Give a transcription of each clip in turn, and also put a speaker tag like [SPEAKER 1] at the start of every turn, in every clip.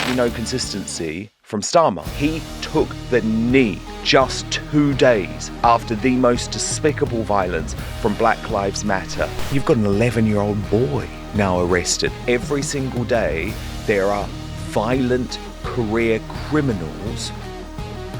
[SPEAKER 1] absolutely no consistency from Starmer. He took the knee just 2 days after the most despicable violence from Black Lives Matter. You've got an 11-year-old boy now arrested. Every single day, there are violent career criminals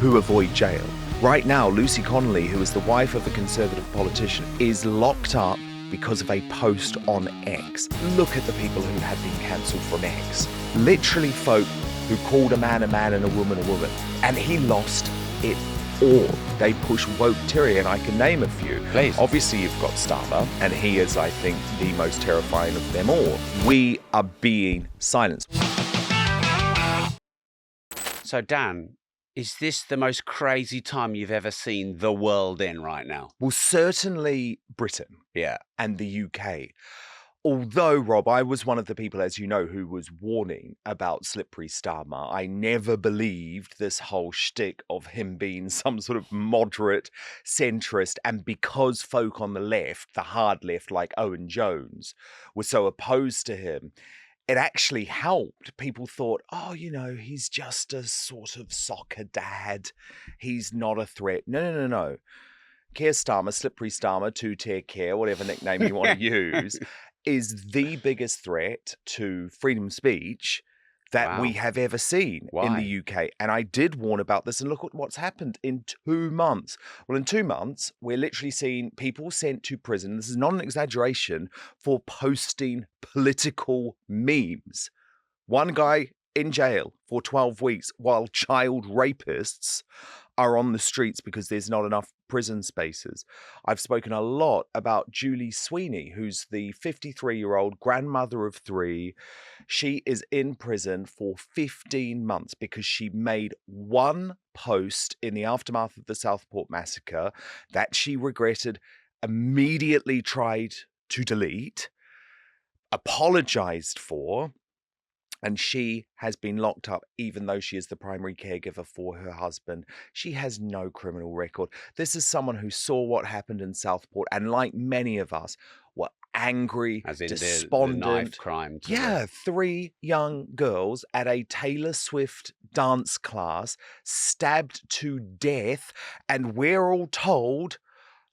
[SPEAKER 1] who avoid jail. Right now, Lucy Connolly, who is the wife of a Conservative politician, is locked up because of a post on X. Look at the people who have been cancelled from X. Literally folk who called a man and a woman. And he lost it all. They push woke tyranny, and I can name a few.
[SPEAKER 2] Please.
[SPEAKER 1] Obviously, you've got Starmer, and he is, I think, the most terrifying of them all. We are being silenced.
[SPEAKER 2] So, Dan, is this the most crazy time you've ever seen the world in right now?
[SPEAKER 1] Well, certainly Britain.
[SPEAKER 2] Yeah.
[SPEAKER 1] And the UK. Although, Rob, I was one of the people, as you know, who was warning about slippery Starmer. I never believed this whole shtick of him being some sort of moderate centrist. And because folk on the left, the hard left, like Owen Jones, were so opposed to him, it actually helped. People thought, oh, you know, he's just a sort of soccer dad. He's not a threat. No. Keir Starmer, Slippery Starmer, two-tier Keir, whatever nickname you want to use, is the biggest threat to freedom of speech that we have ever seen in the UK. And I did warn about this, and look at what's happened in 2 months. Well, in 2 months, we're literally seeing people sent to prison. This is not an exaggeration, for posting political memes. One guy in jail for 12 weeks while child rapists are on the streets because there's not enough prison spaces. I've spoken a lot about Julie Sweeney, who's the 53-year-old grandmother of 3. She is in prison for 15 months because she made one post in the aftermath of the Southport massacre that she regretted, immediately tried to delete, apologized for, and she has been locked up even though she is the primary caregiver for her husband. She has no criminal record. This is someone who saw what happened in Southport and, like many of us, were angry,
[SPEAKER 2] as in
[SPEAKER 1] despondent.
[SPEAKER 2] The knife crime.
[SPEAKER 1] Yeah, 3 young girls at a Taylor Swift dance class stabbed to death, and we're all told,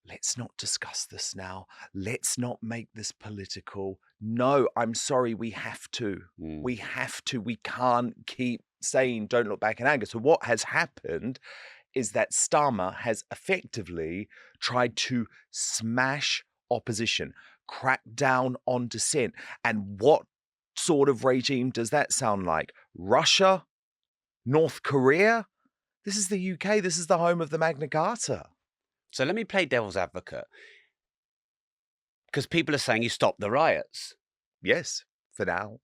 [SPEAKER 1] let's not discuss this now. Let's not make this political. No, I'm sorry, we have to. We have to. We can't keep saying don't look back in anger. So what has happened is that Starmer has effectively tried to smash opposition, crack down on dissent. And what sort of regime does that sound like? Russia? North Korea? This is the UK. This is the home of the Magna Carta.
[SPEAKER 2] So let me play devil's advocate. Because people are saying he stopped the riots.
[SPEAKER 1] Yes, for now.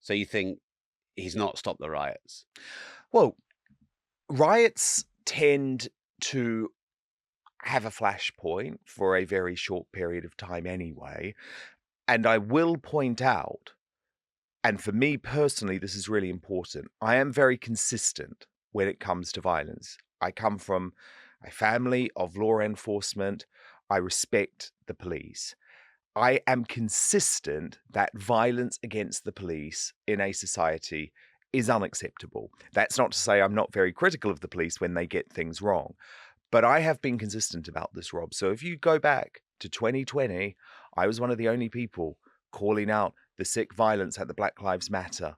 [SPEAKER 2] So you think he's not stopped the riots?
[SPEAKER 1] Well, riots tend to have a flashpoint for a very short period of time anyway. And I will point out, and for me personally, this is really important, I am very consistent when it comes to violence. I come from a family of law enforcement. I respect the police. I am consistent that violence against the police in a society is unacceptable. That's not to say I'm not very critical of the police when they get things wrong, but I have been consistent about this, Rob. So if you go back to 2020, I was one of the only people calling out the sick violence at the Black Lives Matter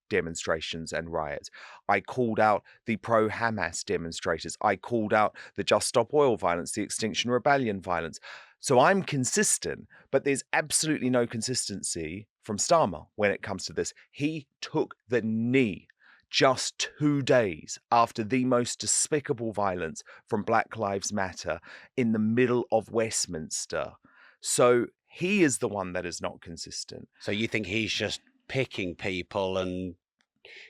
[SPEAKER 1] demonstrations and riots. I called out the pro-Hamas demonstrators. I called out the Just Stop Oil violence, the Extinction Rebellion violence. So I'm consistent, but there's absolutely no consistency from Starmer when it comes to this. He took the knee just 2 days after the most despicable violence from Black Lives Matter in the middle of Westminster. So he is the one that is not consistent.
[SPEAKER 2] So you think he's just picking people and...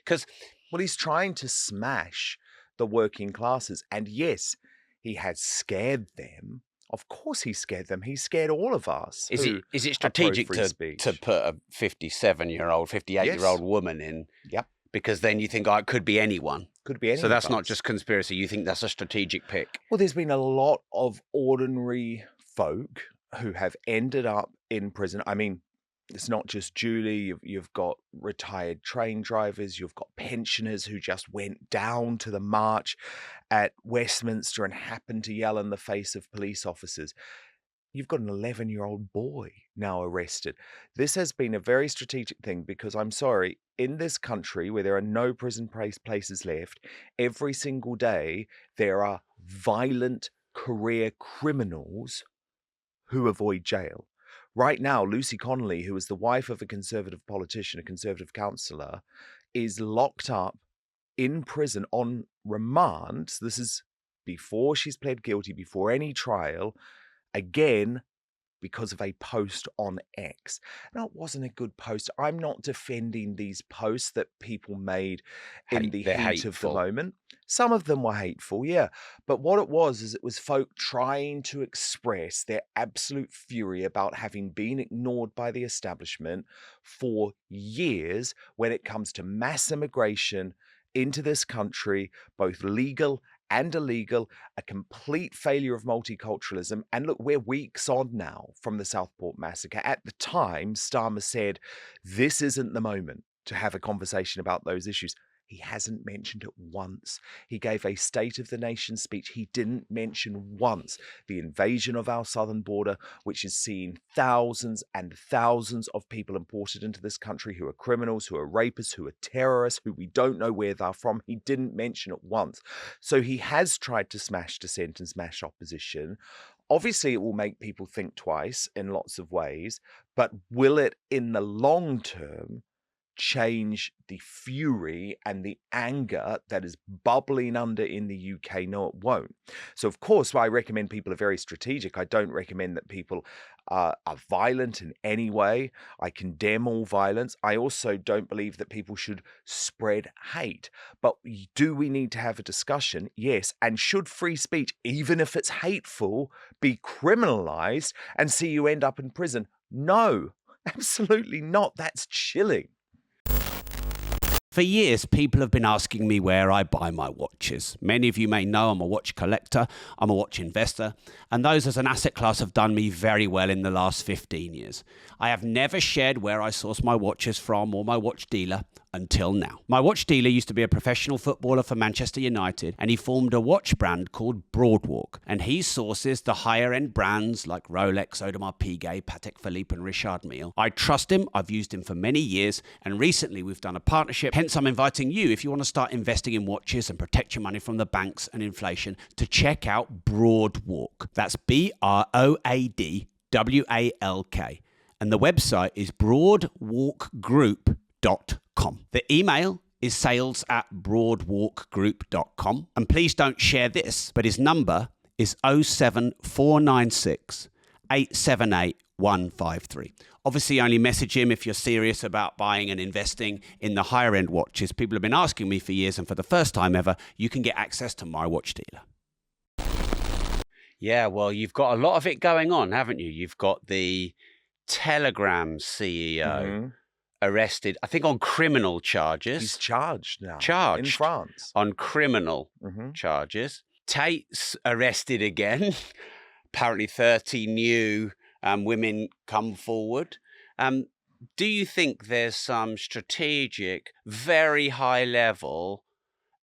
[SPEAKER 2] Because...
[SPEAKER 1] Well, he's trying to smash the working classes. And yes, he has scared them. Of course he scared them. He scared all of us.
[SPEAKER 2] Is it strategic to put a 57-year-old, 58-year-old woman in?
[SPEAKER 1] Yep.
[SPEAKER 2] Because then you think, oh, it could be anyone.
[SPEAKER 1] Could be anyone.
[SPEAKER 2] So that's not just conspiracy. You think that's a strategic pick?
[SPEAKER 1] Well, there's been a lot of ordinary folk who have ended up in prison. I mean, It's not just Julie. You've got retired train drivers. You've got pensioners who just went down to the march at Westminster and happened to yell in the face of police officers. You've got an 11-year-old boy now arrested. This has been a very strategic thing because I'm sorry, in this country where there are no prison places left, every single day there are violent career criminals who avoid jail. Right now, Lucy Connolly, who is the wife of a Conservative politician, a Conservative councillor, is locked up in prison on remand. So this is before she's pled guilty, before any trial, again, because of a post on X. Now, it wasn't a good post. I'm not defending these posts that people made in the
[SPEAKER 2] They're
[SPEAKER 1] heat of the
[SPEAKER 2] hateful.
[SPEAKER 1] moment. Some of them were hateful, yeah. But what it was is it was folk trying to express their absolute fury about having been ignored by the establishment for years when it comes to mass immigration into this country, both legal and illegal, a complete failure of multiculturalism. And look, we're weeks on now from the Southport massacre. At the time, Starmer said, this isn't the moment to have a conversation about those issues. He hasn't mentioned it once. He gave a State of the Nation speech. He didn't mention once the invasion of our southern border, which is seeing thousands and thousands of people imported into this country who are criminals, who are rapists, who are terrorists, who we don't know where they're from. He didn't mention it once. So he has tried to smash dissent and smash opposition. Obviously, it will make people think twice in lots of ways, but will it in the long term change the fury and the anger that is bubbling under in the UK? No, it won't. So, of course, I recommend people are very strategic. I don't recommend that people are violent in any way. I condemn all violence. I also don't believe that people should spread hate. But do we need to have a discussion? Yes. And should free speech, even if it's hateful, be criminalized and see you end up in prison? No, absolutely not. That's chilling.
[SPEAKER 2] For years, people have been asking me where I buy my watches. Many of you may know I'm a watch collector, I'm a watch investor, and those as an asset class have done me very well in the last 15 years. I have never shared where I source my watches from or my watch dealer until now. My watch dealer used to be a professional footballer for Manchester United, and he formed a watch brand called Broadwalk, and he sources the higher end brands like Rolex, Audemars Piguet, Patek Philippe and Richard Mille. I trust him, I've used him for many years, and recently we've done a partnership. Hence I'm inviting you, if you want to start investing in watches and protect your money from the banks and inflation, to check out Broadwalk. That's BROADWALK. And the website is broadwalkgroup.com. The email is sales@broadwalkgroup.com. And please don't share this, but his number is 07496 878 153. Obviously, only message him if you're serious about buying and investing in the higher end watches. People have been asking me for years, and for the first time ever, you can get access to my watch dealer. Yeah, well, you've got a lot of it going on, haven't you? You've got the Telegram CEO arrested, I think, on criminal charges.
[SPEAKER 1] He's charged now.
[SPEAKER 2] Charged
[SPEAKER 1] in France
[SPEAKER 2] on criminal charges. Tate's arrested again. Apparently 30 new women come forward. Do you think there's some strategic, very high level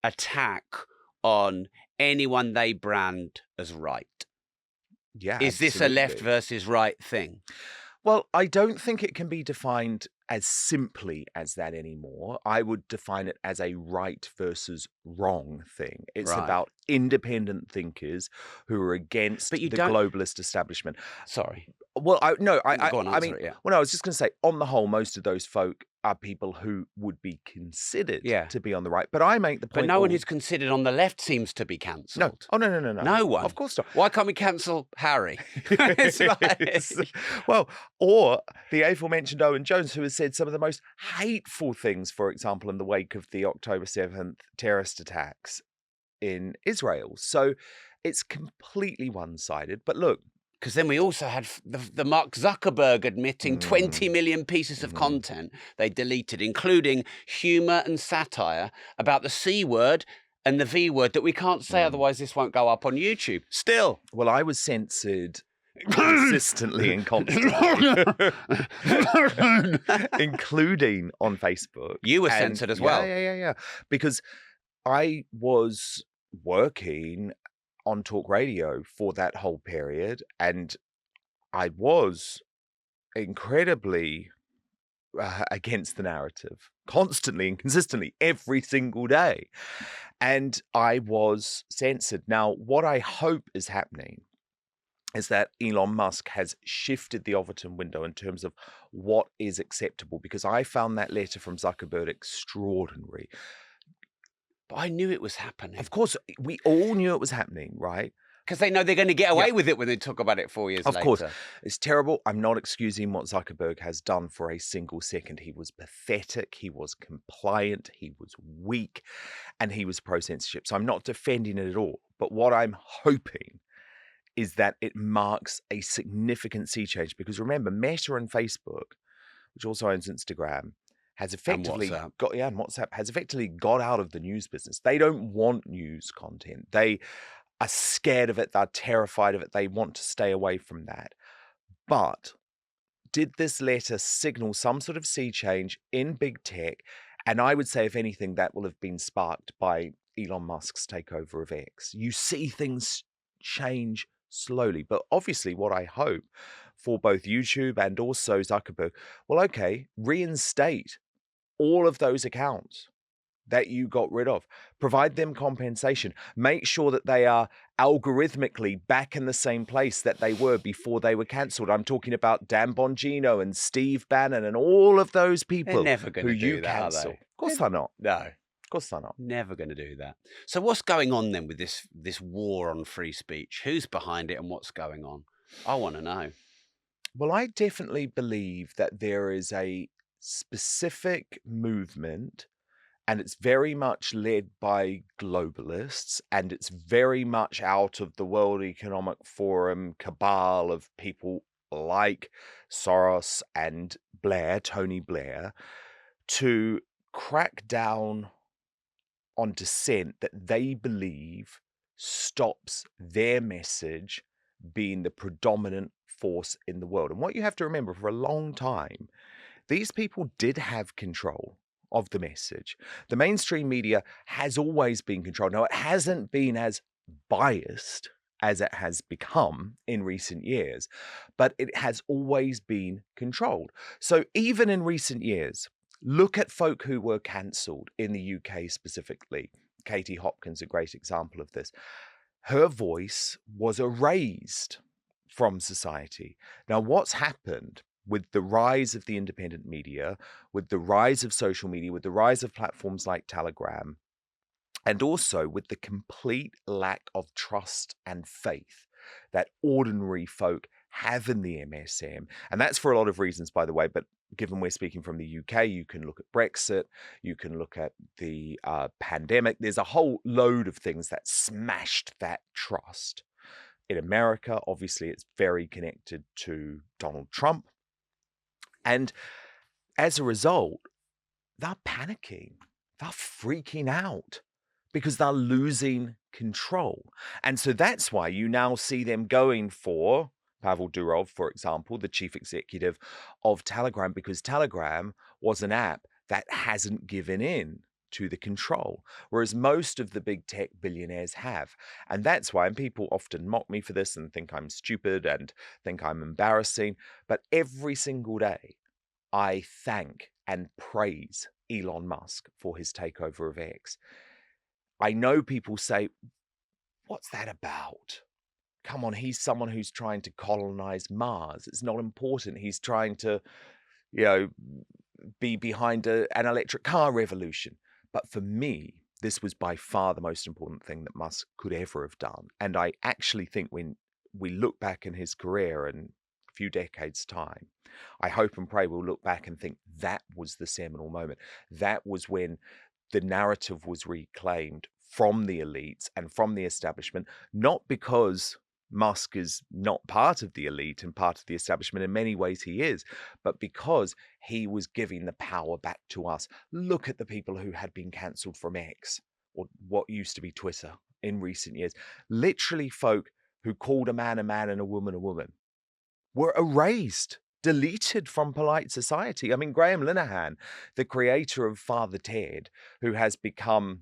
[SPEAKER 2] attack on anyone they brand as right?
[SPEAKER 1] Yeah.
[SPEAKER 2] Is this a left versus right thing?
[SPEAKER 1] Well, I don't think it can be defined as simply as that anymore. I would define it as a right versus wrong thing. It's about independent thinkers who are against the globalist establishment.
[SPEAKER 2] Sorry.
[SPEAKER 1] Well, I mean,
[SPEAKER 2] yeah.
[SPEAKER 1] well, I was just going to say, on the whole, most of those folk are people who would be considered to be on the right. But I make the point.
[SPEAKER 2] But no one who's considered on the left seems to be cancelled.
[SPEAKER 1] No. Oh, no.
[SPEAKER 2] No one.
[SPEAKER 1] Of course not.
[SPEAKER 2] Why can't we cancel Harry?
[SPEAKER 1] Well, or the aforementioned Owen Jones, who has said some of the most hateful things, for example, in the wake of the October 7th terrorist attacks in Israel. So it's completely one-sided. But look,
[SPEAKER 2] because then we also had the Mark Zuckerberg admitting 20 million pieces of content they deleted, including humour and satire about the C word and the V word that we can't say, otherwise this won't go up on YouTube. Still.
[SPEAKER 1] Well, I was censored consistently and constantly, including on Facebook.
[SPEAKER 2] You were
[SPEAKER 1] And
[SPEAKER 2] censored as
[SPEAKER 1] yeah,
[SPEAKER 2] well.
[SPEAKER 1] yeah, because I was working on talk radio for that whole period, and I was incredibly against the narrative constantly and consistently every single day. And I was censored. Now, what I hope is happening is that Elon Musk has shifted the Overton window in terms of what is acceptable, because I found that letter from Zuckerberg extraordinary.
[SPEAKER 2] But I knew it was happening.
[SPEAKER 1] Of course, we all knew it was happening, right?
[SPEAKER 2] Because they know they're going to get away with it when they talk about it 4 years later.
[SPEAKER 1] Of course, it's terrible. I'm not excusing what Zuckerberg has done for a single second. He was pathetic, he was compliant, he was weak, and he was pro-censorship. So I'm not defending it at all. But what I'm hoping is that it marks a significant sea change. Because remember, Meta and Facebook, which also owns Instagram, has effectively
[SPEAKER 2] WhatsApp.
[SPEAKER 1] and WhatsApp has effectively got out of the news business. They don't want news content. They are scared of it. They're terrified of it. They want to stay away from that. But did this letter signal some sort of sea change in big tech? And I would say, if anything, that will have been sparked by Elon Musk's takeover of X. You see things change slowly. But obviously, what I hope for both YouTube and also Zuckerberg, well, okay, reinstate all of those accounts that you got rid of. Provide them compensation. Make sure that they are algorithmically back in the same place that they were before they were cancelled. I'm talking about Dan Bongino and Steve Bannon and all of those people
[SPEAKER 2] They're never going
[SPEAKER 1] who
[SPEAKER 2] to do
[SPEAKER 1] you
[SPEAKER 2] that,
[SPEAKER 1] cancel.
[SPEAKER 2] are they?
[SPEAKER 1] Of course they're not.
[SPEAKER 2] No.
[SPEAKER 1] Of course they're not.
[SPEAKER 2] Never going to do that. So what's going on then with this war on free speech? Who's behind it and what's going on? I want to know.
[SPEAKER 1] Well, I definitely believe that there is a specific movement, and it's very much led by globalists, and it's very much out of the World Economic Forum cabal of people like Soros and Tony Blair, to crack down on dissent that they believe stops their message being the predominant force in the world. And what you have to remember, for a long time, these people did have control of the message. The mainstream media has always been controlled. Now, it hasn't been as biased as it has become in recent years, but it has always been controlled. So even in recent years, look at folk who were cancelled in the UK specifically. Katie Hopkins, a great example of this. Her voice was erased from society. Now, what's happened with the rise of the independent media, with the rise of social media, with the rise of platforms like Telegram, and also with the complete lack of trust and faith that ordinary folk have in the MSM. And that's for a lot of reasons, by the way, but given we're speaking from the UK, you can look at Brexit, you can look at the pandemic. There's a whole load of things that smashed that trust. In America, obviously, it's very connected to Donald Trump. And as a result, they're panicking, they're freaking out because they're losing control. And so that's why you now see them going for Pavel Durov, for example, the chief executive of Telegram, because Telegram was an app that hasn't given in to the control, whereas most of the big tech billionaires have. And that's why, and people often mock me for this and think I'm stupid and think I'm embarrassing, but every single day I thank and praise Elon Musk for his takeover of X. I know people say, what's that about? Come on, he's someone who's trying to colonize Mars. It's not important. He's trying to, be behind an electric car revolution. But for me, this was by far the most important thing that Musk could ever have done. And I actually think when we look back in his career in a few decades' time, I hope and pray we'll look back and think that was the seminal moment. That was when the narrative was reclaimed from the elites and from the establishment, not because Musk is not part of the elite and part of the establishment. In many ways he is, but because he was giving the power back to us. Look at the people who had been cancelled from X, or what used to be Twitter, in recent years. Literally folk who called a man and a woman a woman. were erased, deleted from polite society. I mean, Graham Linehan, the creator of Father Ted, who has become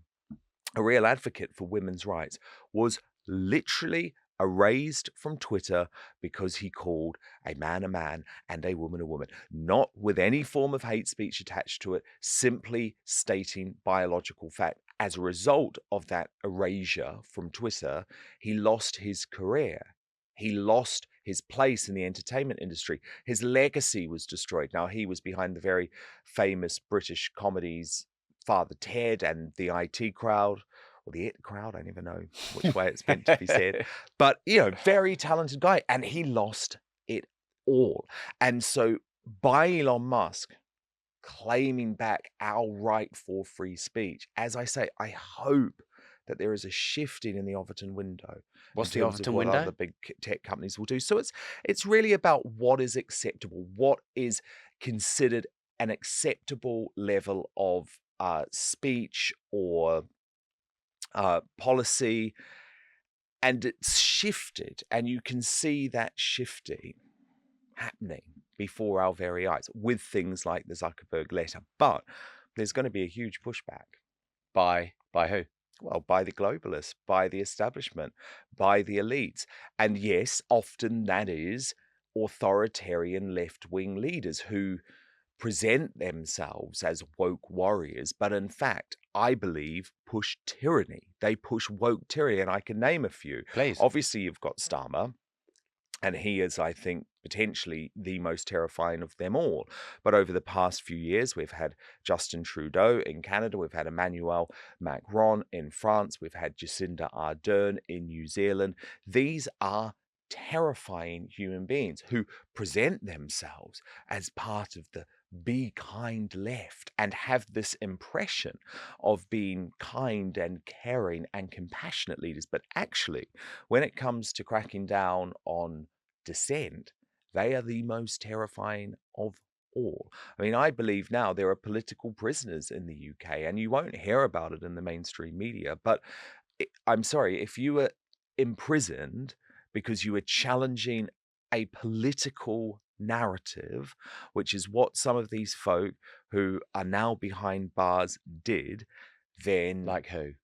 [SPEAKER 1] a real advocate for women's rights, was literally erased from Twitter because he called a man and a woman, not with any form of hate speech attached to it, simply stating biological fact. As a result of that erasure from Twitter, he lost his career. He lost his place in the entertainment industry. His legacy was destroyed. Now, he was behind the very famous British comedies Father Ted and the IT crowd, or the It crowd, I never know which way it's meant to be said. But, very talented guy, and he lost it all. And so by Elon Musk claiming back our right for free speech, as I say, I hope that there is a shifting in the Overton window.
[SPEAKER 2] What's
[SPEAKER 1] in
[SPEAKER 2] the
[SPEAKER 1] terms of
[SPEAKER 2] Overton
[SPEAKER 1] what
[SPEAKER 2] window?
[SPEAKER 1] other big tech companies will do. So it's really about what is acceptable, what is considered an acceptable level of speech or policy, and it's shifted, and you can see that shifting happening before our very eyes with things like the Zuckerberg letter. But there's going to be a huge pushback.
[SPEAKER 2] By who?
[SPEAKER 1] Well, by the globalists, by the establishment, by the elites. And yes, often that is authoritarian left-wing leaders who present themselves as woke warriors, but in fact, I believe, push tyranny. They push woke tyranny, and I can name a few.
[SPEAKER 2] Please.
[SPEAKER 1] Obviously, you've got Starmer, and he is, I think, potentially the most terrifying of them all. But over the past few years, we've had Justin Trudeau in Canada, we've had Emmanuel Macron in France, we've had Jacinda Ardern in New Zealand. These are terrifying human beings who present themselves as part of the be kind left and have this impression of being kind and caring and compassionate leaders. But actually, when it comes to cracking down on dissent, they are the most terrifying of all. I mean, I believe now there are political prisoners in the UK, and you won't hear about it in the mainstream media. But I'm sorry, if you were imprisoned because you were challenging a political narrative, which is what some of these folk who are now behind bars did, then
[SPEAKER 2] Like who?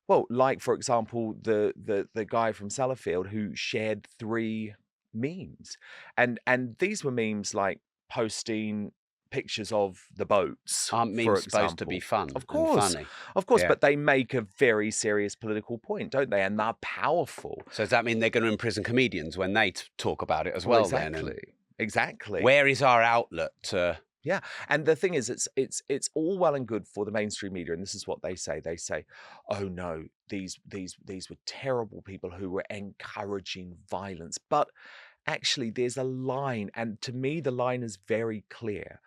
[SPEAKER 1] well, like for example, the guy from Sellafield who shared 3 memes. And these were memes like posting pictures of the boats,
[SPEAKER 2] Aren't
[SPEAKER 1] for
[SPEAKER 2] memes supposed to be
[SPEAKER 1] example.
[SPEAKER 2] fun
[SPEAKER 1] Of
[SPEAKER 2] and
[SPEAKER 1] course,
[SPEAKER 2] funny? Yeah.
[SPEAKER 1] but they make a very serious political point, don't they? And they're powerful.
[SPEAKER 2] So does that mean they're going to imprison comedians when they talk about it as
[SPEAKER 1] Well,
[SPEAKER 2] well? Then, and
[SPEAKER 1] exactly.
[SPEAKER 2] where is our outlet to?
[SPEAKER 1] Yeah, and the thing is, it's all well and good for the mainstream media, and this is what they say. They say, "Oh no, these were terrible people who were encouraging violence." But actually, there's a line, and to me, the line is very clear.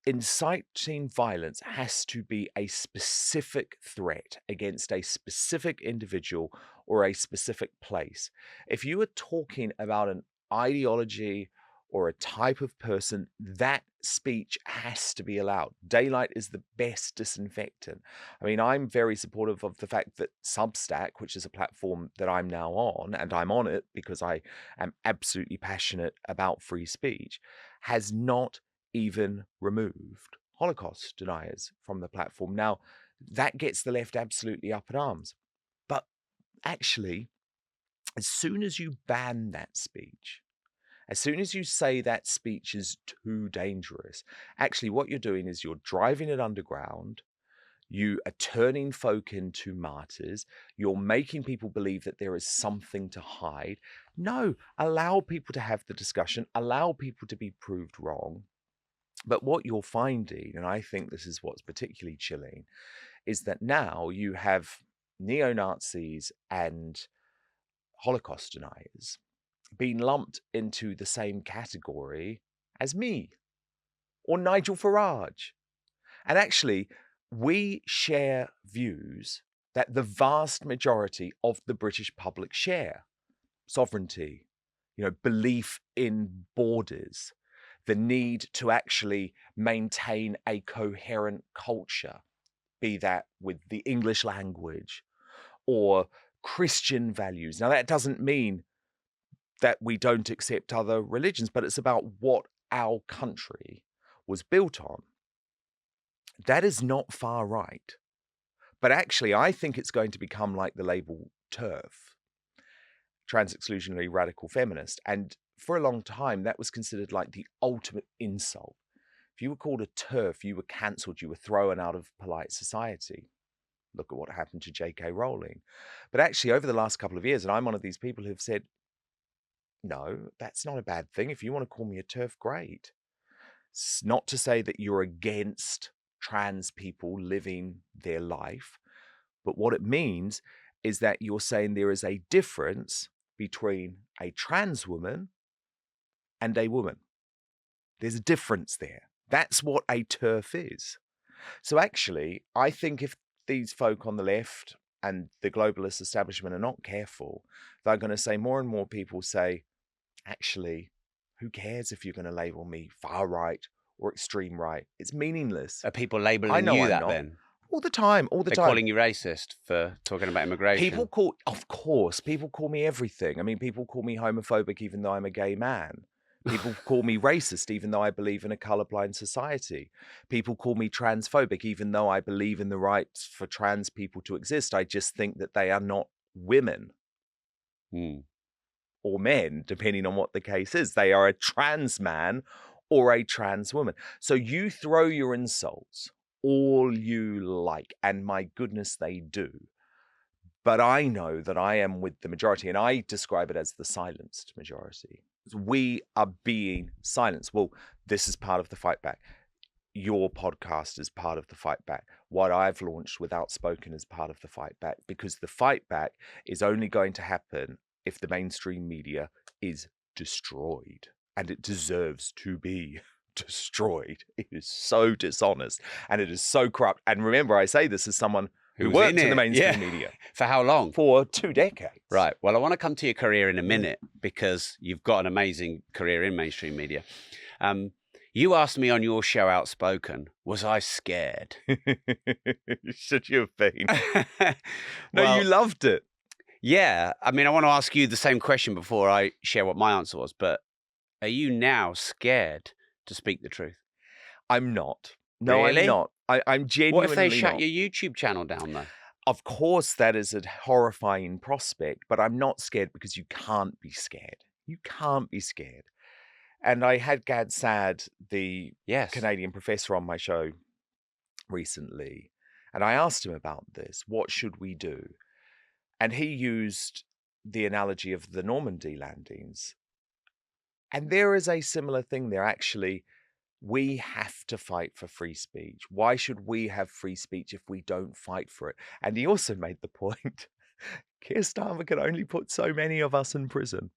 [SPEAKER 1] Inciting violence has to be a specific threat against a specific individual or a specific place. If you are talking about an ideology or a type of person, that speech has to be allowed. Daylight is the best disinfectant. I mean, I'm very supportive of the fact that Substack, which is a platform that I'm now on, and I'm on it because I am absolutely passionate about free speech, has not even removed Holocaust deniers from the platform. Now, that gets the left absolutely up in arms. But actually, as soon as you ban that speech, as soon as you say that speech is too dangerous, actually what you're doing is you're driving it underground. You are turning folk into martyrs. You're making people believe that there is something to hide. No, allow people to have the discussion, allow people to be proved wrong. But what you're finding, and I think this is what's particularly chilling, is that now you have neo-Nazis and Holocaust deniers being lumped into the same category as me or Nigel Farage. And actually, we share views that the vast majority of the British public share. Sovereignty, belief in borders, the need to actually maintain a coherent culture, be that with the English language or Christian values. Now, that doesn't mean that we don't accept other religions, but it's about what our country was built on. That is not far right. But actually, I think it's going to become like the label TERF, trans-exclusionary radical feminist. And for a long time, that was considered like the ultimate insult. If you were called a TERF, you were cancelled, you were thrown out of polite society. Look at what happened to J.K. Rowling. But actually, over the last couple of years, and I'm one of these people who've said, no, that's not a bad thing. If you want to call me a TERF, great. It's not to say that you're against trans people living their life, but what it means is that you're saying there is a difference between a trans woman and a woman. There's a difference there. That's what a TERF is. So actually, I think if these folk on the left and the globalist establishment are not careful, they're going to say more and more people say, actually, who cares if you're going to label me far right or extreme right? It's meaningless.
[SPEAKER 2] Are people
[SPEAKER 1] I
[SPEAKER 2] labelling
[SPEAKER 1] know
[SPEAKER 2] you
[SPEAKER 1] I'm
[SPEAKER 2] that
[SPEAKER 1] not.
[SPEAKER 2] then?
[SPEAKER 1] All the time.
[SPEAKER 2] They're calling you racist for talking about immigration.
[SPEAKER 1] Of course, people call me everything. I mean, people call me homophobic even though I'm a gay man. People call me racist even though I believe in a colorblind society. People call me transphobic even though I believe in the rights for trans people to exist. I just think that they are not women or men, depending on what the case is. They are a trans man or a trans woman. So you throw your insults all you like, and my goodness, they do. But I know that I am with the majority, and I describe it as the silenced majority. We are being silenced. Well, this is part of the fight back. Your podcast is part of the fight back. What I've launched with Outspoken is part of the fight back, because the fight back is only going to happen if the mainstream media is destroyed, and it deserves to be destroyed. It is so dishonest and it is so corrupt. And remember, I say this as someone who worked in the mainstream media.
[SPEAKER 2] For how long?
[SPEAKER 1] For 2 decades.
[SPEAKER 2] Right. Well, I want to come to your career in a minute, because you've got an amazing career in mainstream media. You asked me on your show, Outspoken, was I scared?
[SPEAKER 1] Should you have been? No,
[SPEAKER 2] Well,
[SPEAKER 1] you loved it.
[SPEAKER 2] Yeah. I mean, I want to ask you the same question before I share what my answer was, but are you now scared to speak the truth?
[SPEAKER 1] I'm not. No,
[SPEAKER 2] Really?
[SPEAKER 1] I'm not. I'm genuinely
[SPEAKER 2] What if they shut
[SPEAKER 1] not.
[SPEAKER 2] your YouTube channel down, though?
[SPEAKER 1] Of course, that is a horrifying prospect, but I'm not scared because you can't be scared. You can't be scared. And I had Gad Saad, the
[SPEAKER 2] Yes.
[SPEAKER 1] Canadian professor, on my show recently, and I asked him about this. What should we do? And he used the analogy of the Normandy landings. And there is a similar thing there. Actually, we have to fight for free speech. Why should we have free speech if we don't fight for it? And he also made the point, Keir Starmer can only put so many of us in prison.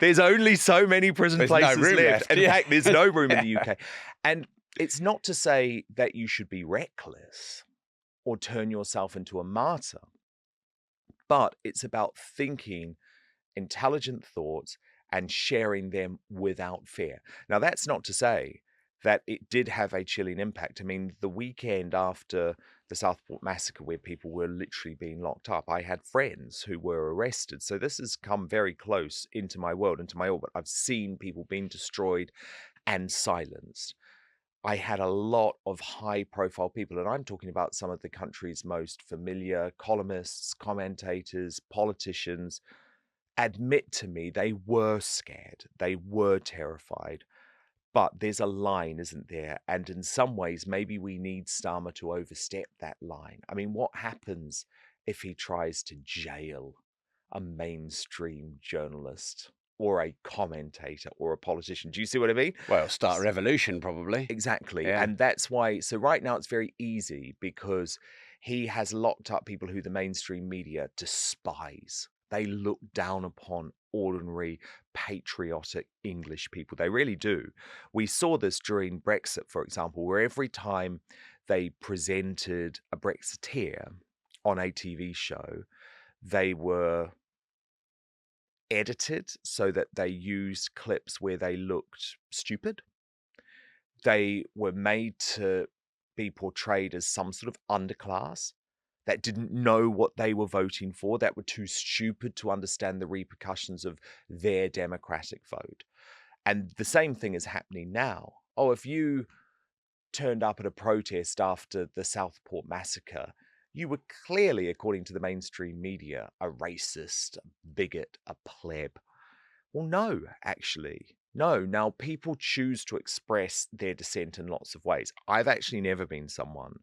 [SPEAKER 1] There's only so many prison
[SPEAKER 2] There's no
[SPEAKER 1] places
[SPEAKER 2] room
[SPEAKER 1] left.
[SPEAKER 2] left.
[SPEAKER 1] In fact, there's no room in the UK. And it's not to say that you should be reckless or turn yourself into a martyr, but it's about thinking intelligent thoughts and sharing them without fear. Now, that's not to say that it did have a chilling impact. I mean, the weekend after the Southport massacre, where people were literally being locked up, I had friends who were arrested. So this has come very close into my world, into my orbit. I've seen people being destroyed and silenced. I had a lot of high-profile people, and I'm talking about some of the country's most familiar columnists, commentators, politicians, admit to me they were scared, they were terrified, but there's a line, isn't there? And in some ways, maybe we need Starmer to overstep that line. I mean, what happens if he tries to jail a mainstream journalist or a commentator or a politician? Do you see what I mean?
[SPEAKER 2] Well, start a revolution, probably.
[SPEAKER 1] Exactly.
[SPEAKER 2] Yeah.
[SPEAKER 1] And that's why, so right now it's very easy because he has locked up people who the mainstream media despise. They look down upon ordinary, patriotic English people. They really do. We saw this during Brexit, for example, where every time they presented a Brexiteer on a TV show, they were edited so that they used clips where they looked stupid. They were made to be portrayed as some sort of underclass. that didn't know what they were voting for, that were too stupid to understand the repercussions of their democratic vote. And the same thing is happening now. Oh, if you turned up at a protest after the Southport massacre, you were clearly, according to the mainstream media, a racist, a bigot, a pleb. Well, no, actually. No. Now, people choose to express their dissent in lots of ways. I've actually never been someone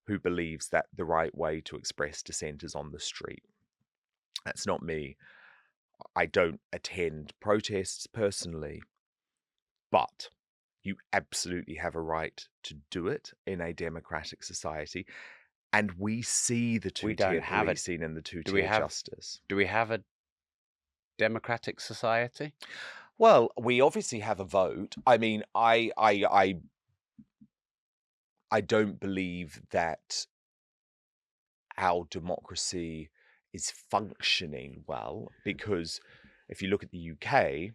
[SPEAKER 1] who believes that the right way to express dissent is on the street. That's not me. I don't attend protests personally, but you absolutely have a right to do it in a democratic society. And we see the
[SPEAKER 2] We
[SPEAKER 1] two-tier
[SPEAKER 2] don't have a.
[SPEAKER 1] policing and the
[SPEAKER 2] Do we
[SPEAKER 1] two-tier
[SPEAKER 2] have?
[SPEAKER 1] justice.
[SPEAKER 2] Do we have a democratic society?
[SPEAKER 1] Well, we obviously have a vote. I mean, I don't believe that our democracy is functioning well, because if you look at the UK,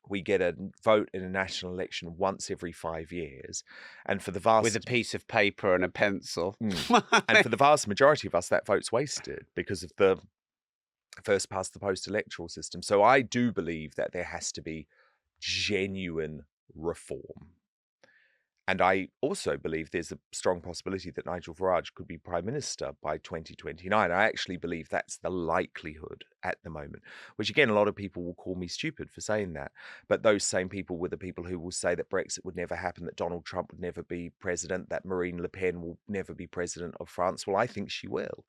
[SPEAKER 1] we get a vote in a national election once every 5 years, and for the
[SPEAKER 2] With a
[SPEAKER 1] vast
[SPEAKER 2] piece of paper and a pencil.
[SPEAKER 1] and for the vast majority of us, that vote's wasted because of the first past the post electoral system. So I do believe that there has to be genuine reform. And I also believe there's a strong possibility that Nigel Farage could be Prime Minister by 2029. I actually believe that's the likelihood at the moment, which again, a lot of people will call me stupid for saying that. But those same people were the people who will say that Brexit would never happen, that Donald Trump would never be president, that Marine Le Pen will never be president of France. Well, I think she will,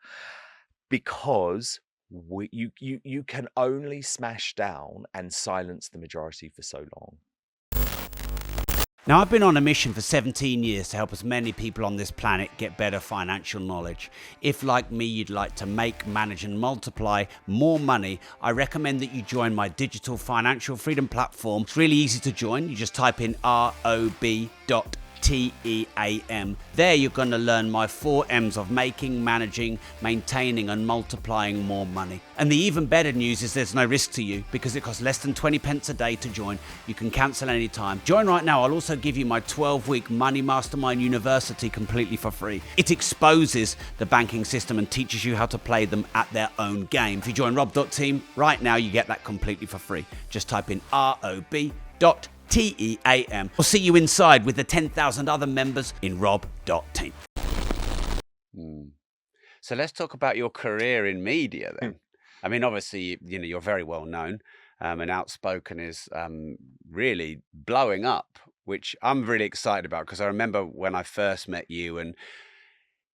[SPEAKER 1] because you can only smash down and silence the majority for so long.
[SPEAKER 2] Now, I've been on a mission for 17 years to help as many people on this planet get better financial knowledge. If, like me, you'd like to make, manage and multiply more money, I recommend that you join my digital financial freedom platform. It's really easy to join. You just type in rob.team. There you're going to learn my 4 M's of making, managing, maintaining and multiplying more money. And the even better news is there's no risk to you, because it costs less than 20 pence a day to join. You can cancel anytime. Join right now. I'll also give you my 12-week Money Mastermind University completely for free. It exposes the banking system and teaches you how to play them at their own game. If you join rob.team right now, you get that completely for free. Just type in rob.team. We'll see you inside with the 10,000 other members in rob.team. So let's talk about your career in media then. I mean, obviously, you're very well known, and Outspoken is really blowing up, which I'm really excited about, because I remember when I first met you and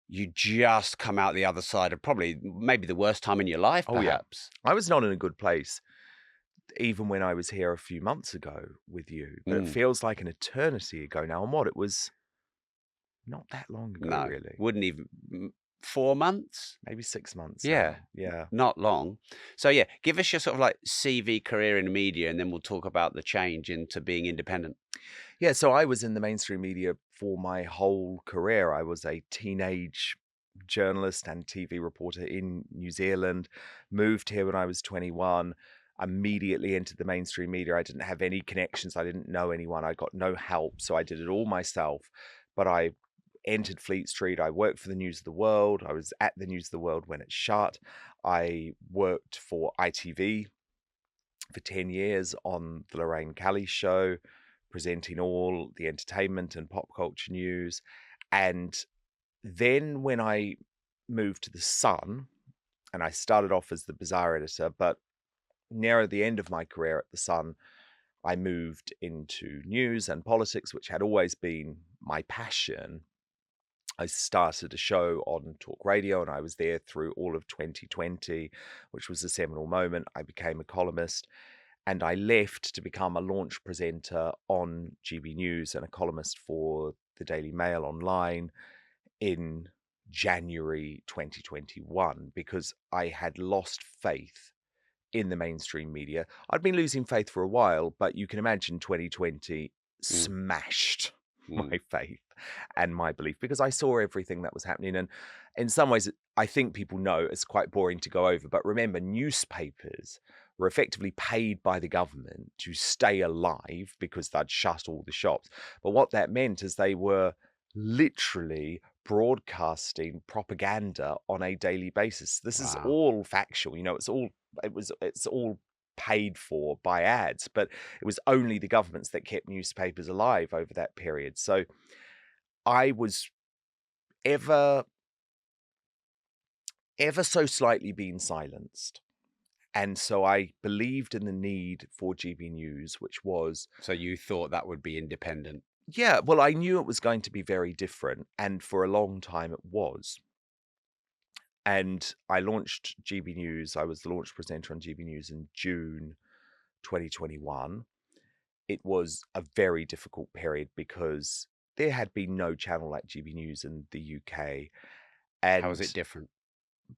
[SPEAKER 2] you just come out the other side of probably maybe the worst time in your life, perhaps.
[SPEAKER 1] I was not in a good place even when I was here a few months ago with you, but it feels like an eternity ago now. And it was not that long ago, really.
[SPEAKER 2] Wouldn't even 4 months,
[SPEAKER 1] maybe 6 months.
[SPEAKER 2] Yeah, not long. So yeah, give us your sort of like CV career in media, and then we'll talk about the change into being independent.
[SPEAKER 1] Yeah, so I was in the mainstream media for my whole career. I was a teenage journalist and TV reporter in New Zealand, moved here when I was 21, immediately into the mainstream media. I didn't have any connections. I didn't know anyone. I got no help. So I did it all myself. But I entered Fleet Street. I worked for the News of the World. I was at the News of the World when it shut. I worked for ITV for 10 years on the Lorraine Kelly show, presenting all the entertainment and pop culture news. And then when I moved to The Sun, and I started off as the Bazaar editor, but near the end of my career at The Sun, I moved into news and politics, which had always been my passion. I started a show on talk radio, and I was there through all of 2020, which was a seminal moment. I became a columnist, and I left to become a launch presenter on GB News and a columnist for the Daily Mail online in January 2021, because I had lost faith in the mainstream media. I'd been losing faith for a while, but you can imagine 2020 smashed my faith and my belief, because I saw everything that was happening. And in some ways, I think people know it's quite boring to go over, but remember, newspapers were effectively paid by the government to stay alive because they'd shut all the shops. But what that meant is they were literally broadcasting propaganda on a daily basis. This is
[SPEAKER 2] Wow.
[SPEAKER 1] all factual. It's all paid for by ads, but it was only the governments that kept newspapers alive over that period. So I was ever so slightly being silenced. And so I believed in the need for GB News, which was,
[SPEAKER 2] So you thought that would be independent?
[SPEAKER 1] yeah, well, I knew it was going to be very different. And for a long time it was. And I launched GB News. I was the launch presenter on GB News in June 2021. It was a very difficult period because there had been no channel like GB News in the UK.
[SPEAKER 2] How is
[SPEAKER 1] And
[SPEAKER 2] it different?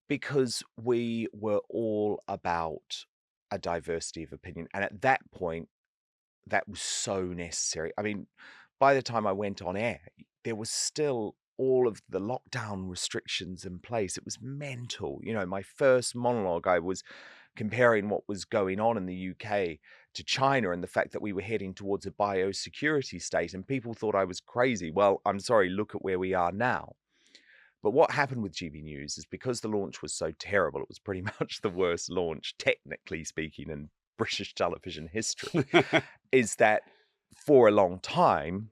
[SPEAKER 1] because we were all about a diversity of opinion. And at that point, that was so necessary. I mean, by the time I went on air, there was still all of the lockdown restrictions in place. It was mental. My first monologue, I was comparing what was going on in the UK to China and the fact that we were heading towards a biosecurity state, and people thought I was crazy. Well, I'm sorry, look at where we are now. But what happened with GB News is because the launch was so terrible, it was pretty much the worst launch, technically speaking, in British television history, is that for a long time,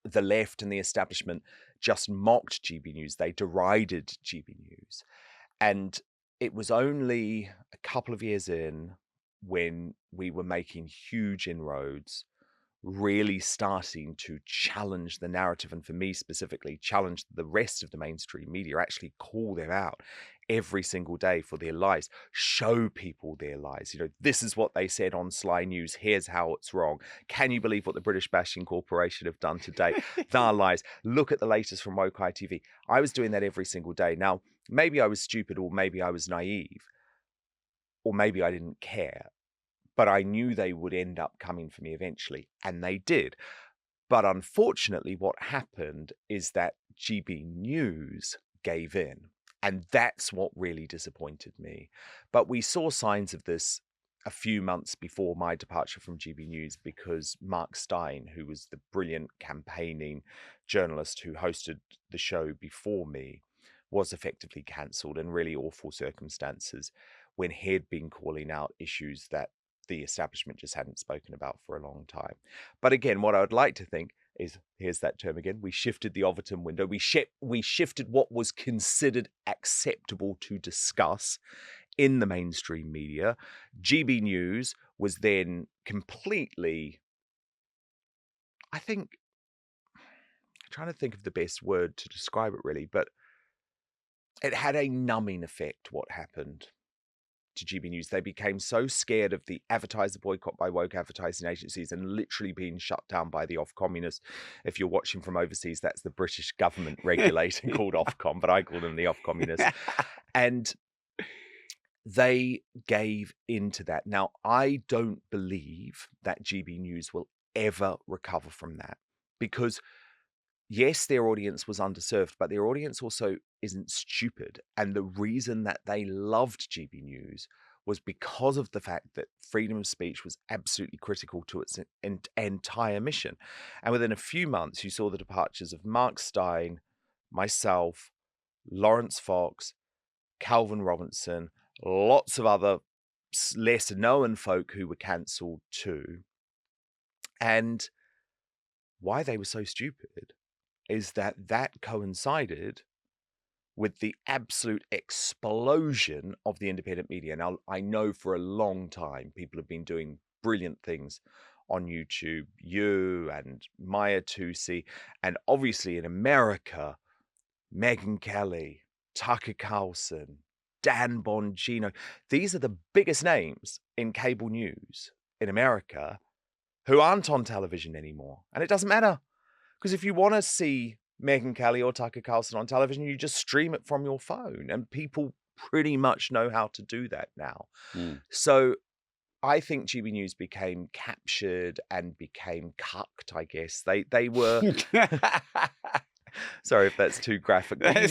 [SPEAKER 1] the left and the establishment just mocked GB News. They derided GB News. And it was only a couple of years in, when we were making huge inroads, really starting to challenge the narrative, and for me specifically, challenge the rest of the mainstream media, actually call them out every single day for their lies, show people their lies. This is what they said on Sly News. Here's how it's wrong. Can you believe what the British Bashing Corporation have done today? Their lies. Look at the latest from Woke TV. I was doing that every single day. Now, maybe I was stupid, or maybe I was naive, or maybe I didn't care. But I knew they would end up coming for me eventually, and they did. But unfortunately, what happened is that GB News gave in, and that's what really disappointed me. But we saw signs of this a few months before my departure from GB News, because Mark Stein, who was the brilliant campaigning journalist who hosted the show before me, was effectively cancelled in really awful circumstances when he'd been calling out issues that the establishment just hadn't spoken about for a long time. But again, what I would like to think is, here's that term again, we shifted the Overton window. We shifted what was considered acceptable to discuss in the mainstream media. GB News was then completely, I think, I'm trying to think of the best word to describe it really, but it had a numbing effect, what happened to GB News. They became so scared of the advertiser boycott by woke advertising agencies and literally being shut down by the Ofcommunists. If you're watching from overseas, that's the British government regulator called Ofcom, but I call them the Ofcommunists. And they gave into that. Now, I don't believe that GB News will ever recover from that, because yes, their audience was underserved, but their audience also isn't stupid. And the reason that they loved GB News was because of the fact that freedom of speech was absolutely critical to its entire mission. And within a few months, you saw the departures of Mark Stein, myself, Lawrence Fox, Calvin Robinson, lots of other lesser known folk who were cancelled too. And why they were so stupid is that coincided with the absolute explosion of the independent media. Now, I know for a long time people have been doing brilliant things on YouTube, you and Maya Tusi, and obviously in America, Megyn Kelly, Tucker Carlson, Dan Bongino. These are the biggest names in cable news in America who aren't on television anymore. And it doesn't matter, because if you want to see Megyn Kelly or Tucker Carlson on television, you just stream it from your phone, and people pretty much know how to do that now. So I think GB News became captured and became cucked, I guess. They were sorry if that's too graphic, but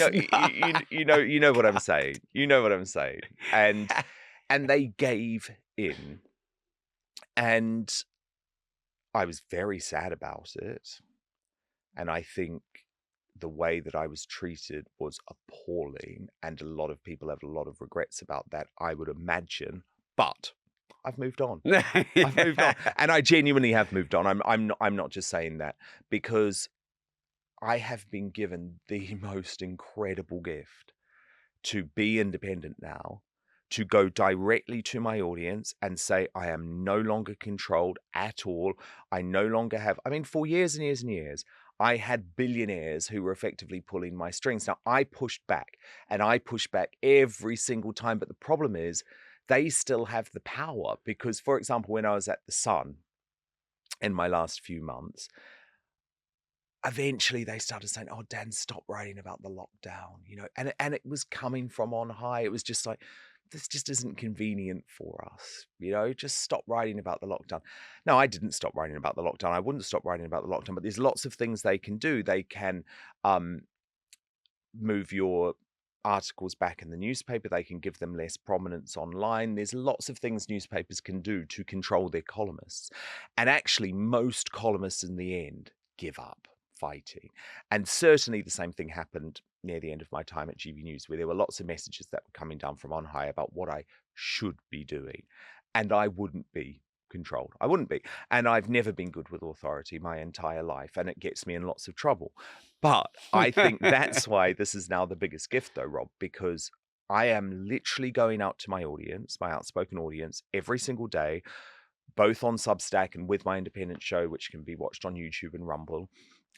[SPEAKER 1] you know what I'm saying. You know what I'm saying. And they gave in. And I was very sad about it. And I think the way that I was treated was appalling, and a lot of people have a lot of regrets about that, I would imagine. But I've moved on. I've moved on, and I genuinely have moved on. I'm not just saying that, because I have been given the most incredible gift to be independent now, to go directly to my audience and say, I am no longer controlled at all. I no longer have, I mean, for years and years and years, I had billionaires who were effectively pulling my strings. Now, I pushed back, and I pushed back every single time. But the problem is, they still have the power because, for example, when I was at The Sun in my last few months, eventually they started saying, "Oh, Dan, stop writing about the lockdown," and it was coming from on high. It was just like, this just isn't convenient for us, just stop writing about the lockdown. No, I didn't stop writing about the lockdown. I wouldn't stop writing about the lockdown, but there's lots of things they can do. They can move your articles back in the newspaper. They can give them less prominence online. There's lots of things newspapers can do to control their columnists. And actually, most columnists in the end give up fighting. And certainly the same thing happened near the end of my time at GB News, where there were lots of messages that were coming down from on high about what I should be doing. And I wouldn't be controlled. I wouldn't be. And I've never been good with authority my entire life, and it gets me in lots of trouble. But I think that's why this is now the biggest gift, though, Rob, because I am literally going out to my audience, my outspoken audience, every single day, both on Substack and with my independent show, which can be watched on YouTube and Rumble.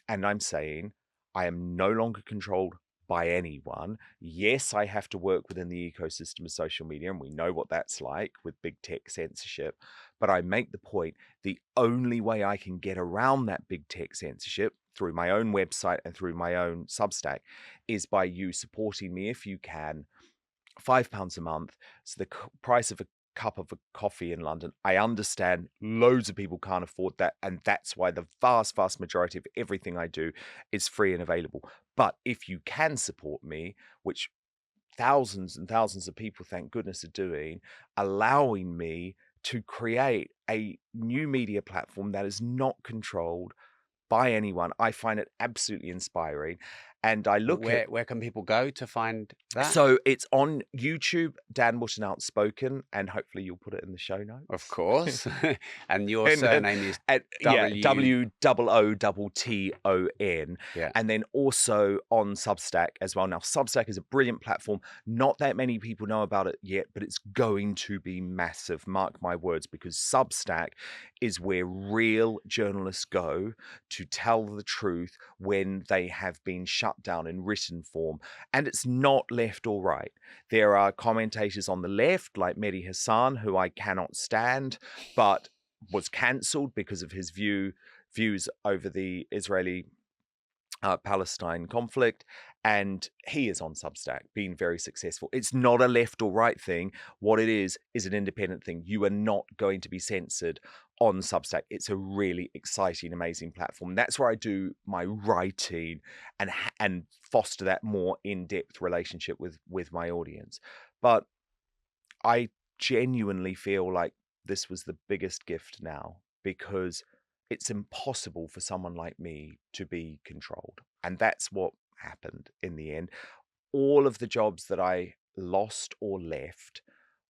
[SPEAKER 1] And I'm saying, I am no longer controlled by anyone. Yes, I have to work within the ecosystem of social media, and we know what that's like with big tech censorship. But I make the point, the only way I can get around that big tech censorship through my own website and through my own Substack is by you supporting me, if you can, £5 a month. So the price of a cup of a coffee in London. I understand loads of people can't afford that, and that's why the vast majority of everything I do is free and available. But if you can support me, which thousands and thousands of people, thank goodness, are doing, allowing me to create a new media platform that is not controlled by anyone, I find it absolutely inspiring. And I look at
[SPEAKER 2] where can people go to find that?
[SPEAKER 1] so it's on YouTube, Dan Wootton Outspoken, and hopefully you'll put it in the show notes.
[SPEAKER 2] Of course. And your
[SPEAKER 1] And then-
[SPEAKER 2] surname is
[SPEAKER 1] yeah,
[SPEAKER 2] W-
[SPEAKER 1] WOOTTON.
[SPEAKER 2] Yeah.
[SPEAKER 1] And then also on Substack as well. Now, Substack is a brilliant platform. Not that many people know about it yet, but it's going to be massive. Mark my words, because Substack is where real journalists go to tell the truth when they have been shut down in written form. And it's not left or right. There are commentators on the left, like Mehdi Hassan, who I cannot stand, but was cancelled because of his views over the Israeli Palestine conflict, and he is on Substack, being very successful. It's not a left or right thing. What it is an independent thing. You are not going to be censored on Substack. It's a really exciting, amazing platform. That's where I do my writing and foster that more in-depth relationship with my audience. But I genuinely feel like this was the biggest gift now, because it's impossible for someone like me to be controlled. And that's what happened in the end. All of the jobs that I lost or left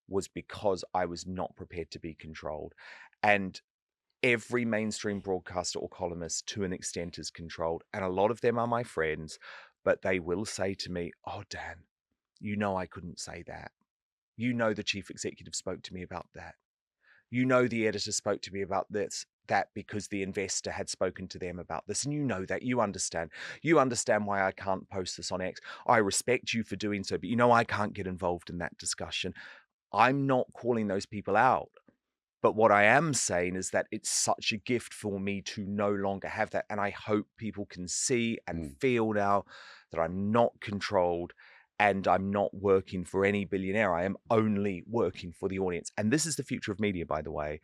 [SPEAKER 1] was because I was not prepared to be controlled. And every mainstream broadcaster or columnist, to an extent, is controlled. And a lot of them are my friends, but they will say to me, "Oh, Dan, I couldn't say that. The chief executive spoke to me about that. The editor spoke to me about that because the investor had spoken to them about this. And that, you understand why I can't post this on X. I respect you for doing so, but I can't get involved in that discussion." I'm not calling those people out. But what I am saying is that it's such a gift for me to no longer have that. And I hope people can see and feel now that I'm not controlled and I'm not working for any billionaire. I am only working for the audience. And this is the future of media, by the way.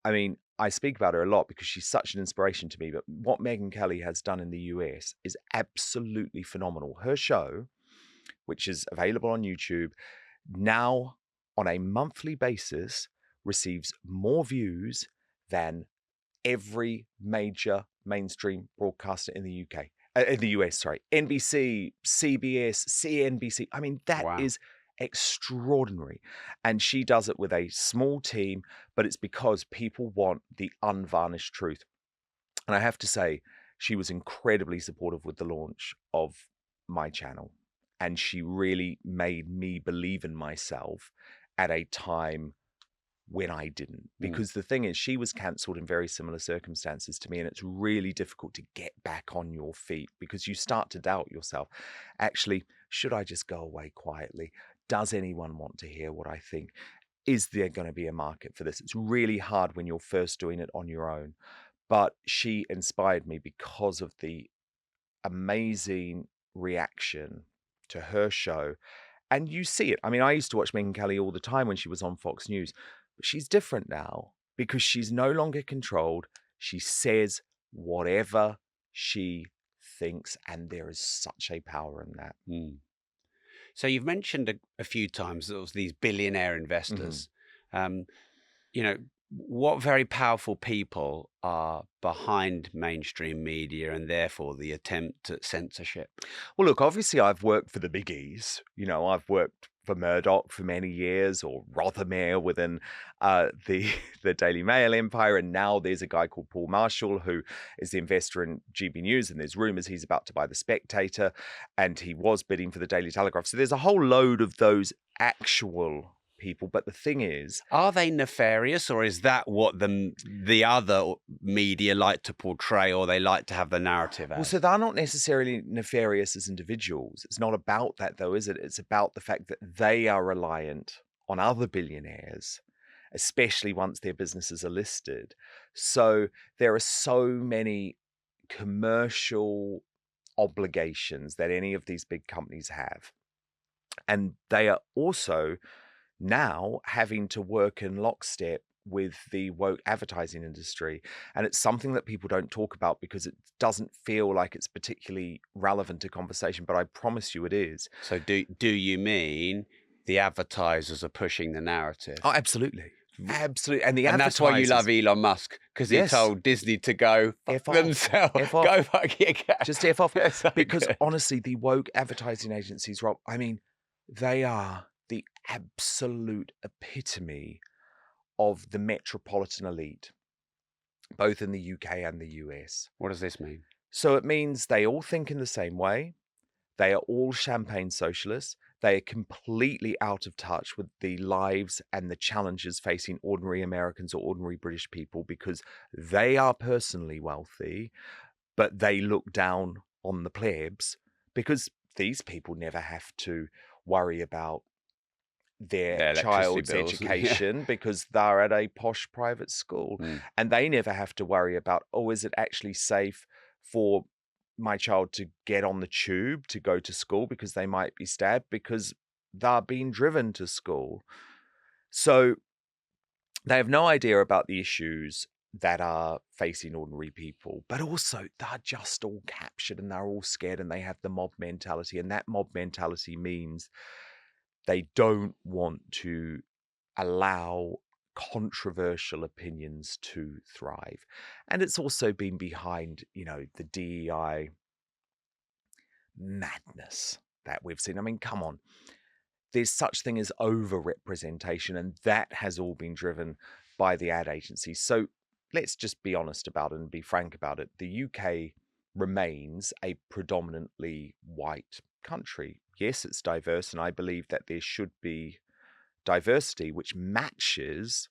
[SPEAKER 1] I mean, I speak about her a lot because she's such an inspiration to me. But what Megyn Kelly has done in the US is absolutely phenomenal. Her show, which is available on YouTube, now on a monthly basis receives more views than every major mainstream broadcaster in the UK. in the US, sorry, NBC, CBS, CNBC. I mean, that
[SPEAKER 2] Wow.
[SPEAKER 1] is extraordinary. And she does it with a small team, but it's because people want the unvarnished truth. And I have to say, she was incredibly supportive with the launch of my channel. And she really made me believe in myself at a time when I didn't. Because the thing is, she was cancelled in very similar circumstances to me, and it's really difficult to get back on your feet because you start to doubt yourself. Actually, should I just go away quietly? Does anyone want to hear what I think? Is there going to be a market for this? It's really hard when you're first doing it on your own. But she inspired me because of the amazing reaction to her show. And you see it. I mean, I used to watch Megyn Kelly all the time when she was on Fox News, but she's different now because she's no longer controlled. She says whatever she thinks, and there is such a power in that.
[SPEAKER 2] So you've mentioned a few times these billionaire investors. You know, what very powerful people are behind mainstream media and therefore the attempt at censorship?
[SPEAKER 1] Well, look, obviously I've worked for the biggies. You know, I've worked for Murdoch for many years, or Rothermere within the the Daily Mail empire, and now there's a guy called Paul Marshall who is the investor in GB News, and there's rumours he's about to buy the Spectator, and he was bidding for the Daily Telegraph. So there's a whole load of those actual people. But the thing is,
[SPEAKER 2] Are they nefarious, or is that what the other media like to portray, or they like to have the narrative
[SPEAKER 1] well,
[SPEAKER 2] as?
[SPEAKER 1] so they're not necessarily nefarious as individuals. It's not about that, though, is it? It's about the fact that they are reliant on other billionaires, especially once their businesses are listed. So there are so many commercial obligations that any of these big companies have. And they are also now having to work in lockstep with the woke advertising industry. And it's something that people don't talk about because it doesn't feel like it's particularly relevant to conversation, but I promise you it is.
[SPEAKER 2] So do you mean the advertisers are pushing the narrative?
[SPEAKER 1] Oh, absolutely. Absolutely. And the
[SPEAKER 2] And that's why you love
[SPEAKER 1] advertisers,
[SPEAKER 2] Elon Musk, because he
[SPEAKER 1] yes,
[SPEAKER 2] told Disney to go fuck
[SPEAKER 1] F off.
[SPEAKER 2] themselves.
[SPEAKER 1] F off.
[SPEAKER 2] Go fuck your cat.
[SPEAKER 1] Just F off.
[SPEAKER 2] So
[SPEAKER 1] Because
[SPEAKER 2] good.
[SPEAKER 1] honestly, the woke advertising agencies, Rob, I mean, they are the absolute epitome of the metropolitan elite, both in the UK and the US.
[SPEAKER 2] What does this mean?
[SPEAKER 1] So it means they all think in the same way. They are all champagne socialists. They are completely out of touch with the lives and the challenges facing ordinary Americans or ordinary British people because they are personally wealthy, but they look down on the plebs because these people never have to worry about their
[SPEAKER 2] Their electricity
[SPEAKER 1] child's
[SPEAKER 2] bills.
[SPEAKER 1] education because they're at a posh private school. And they never have to worry about, oh, is it actually safe for my child to get on the tube to go to school because they might be stabbed because they're being driven to school. So they have no idea about the issues that are facing ordinary people, but also they're just all captured and they're all scared and they have the mob mentality. And that mob mentality means they don't want to allow controversial opinions to thrive. And it's also been behind, you know, the DEI madness that we've seen. I mean, come on. There's such thing as overrepresentation, and that has all been driven by the ad agencies. So let's just be honest about it and be frank about it. The UK remains a predominantly white country. Yes, it's diverse, and I believe that there should be diversity which matches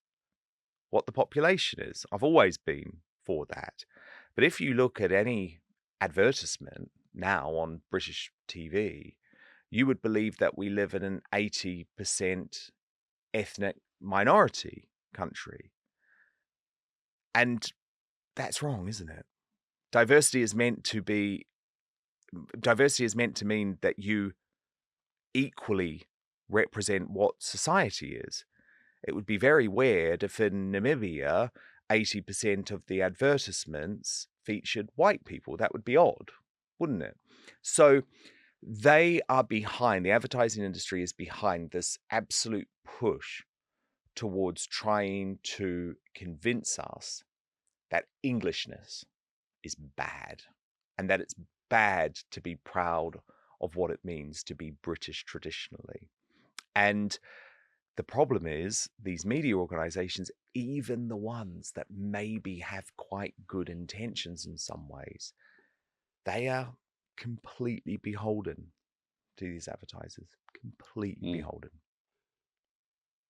[SPEAKER 1] what the population is. I've always been for that. But if you look at any advertisement now on British TV, you would believe that we live in an 80% ethnic minority country. And that's wrong, isn't it? Diversity is meant to mean that you equally represent what society is. It would be very weird if in Namibia, 80% of the advertisements featured white people. That would be odd, wouldn't it? So they are behind, the advertising industry is behind this absolute push towards trying to convince us that Englishness is bad and that it's bad to be proud of what it means to be British traditionally. And the problem is these media organizations, even the ones that maybe have quite good intentions in some ways, they are completely beholden to these advertisers, completely beholden.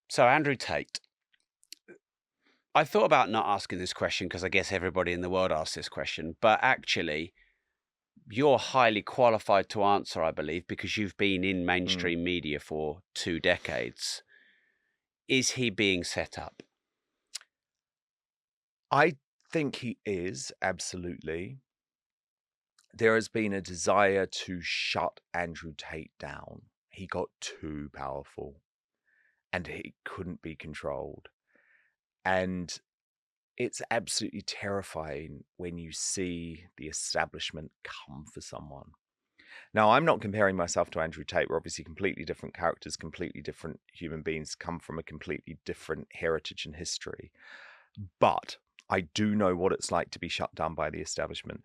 [SPEAKER 2] So Andrew Tate, I thought about not asking this question because I guess everybody in the world asks this question, but actually you're highly qualified to answer, I believe, because you've been in mainstream media for 2 decades. Is he being set up?
[SPEAKER 1] I think he is, absolutely. There has been a desire to shut Andrew Tate down. He got too powerful and he couldn't be controlled. And it's absolutely terrifying when you see the establishment come for someone. Now, I'm not comparing myself to Andrew Tate. We're obviously completely different characters, completely different human beings, come from a completely different heritage and history. But I do know what it's like to be shut down by the establishment.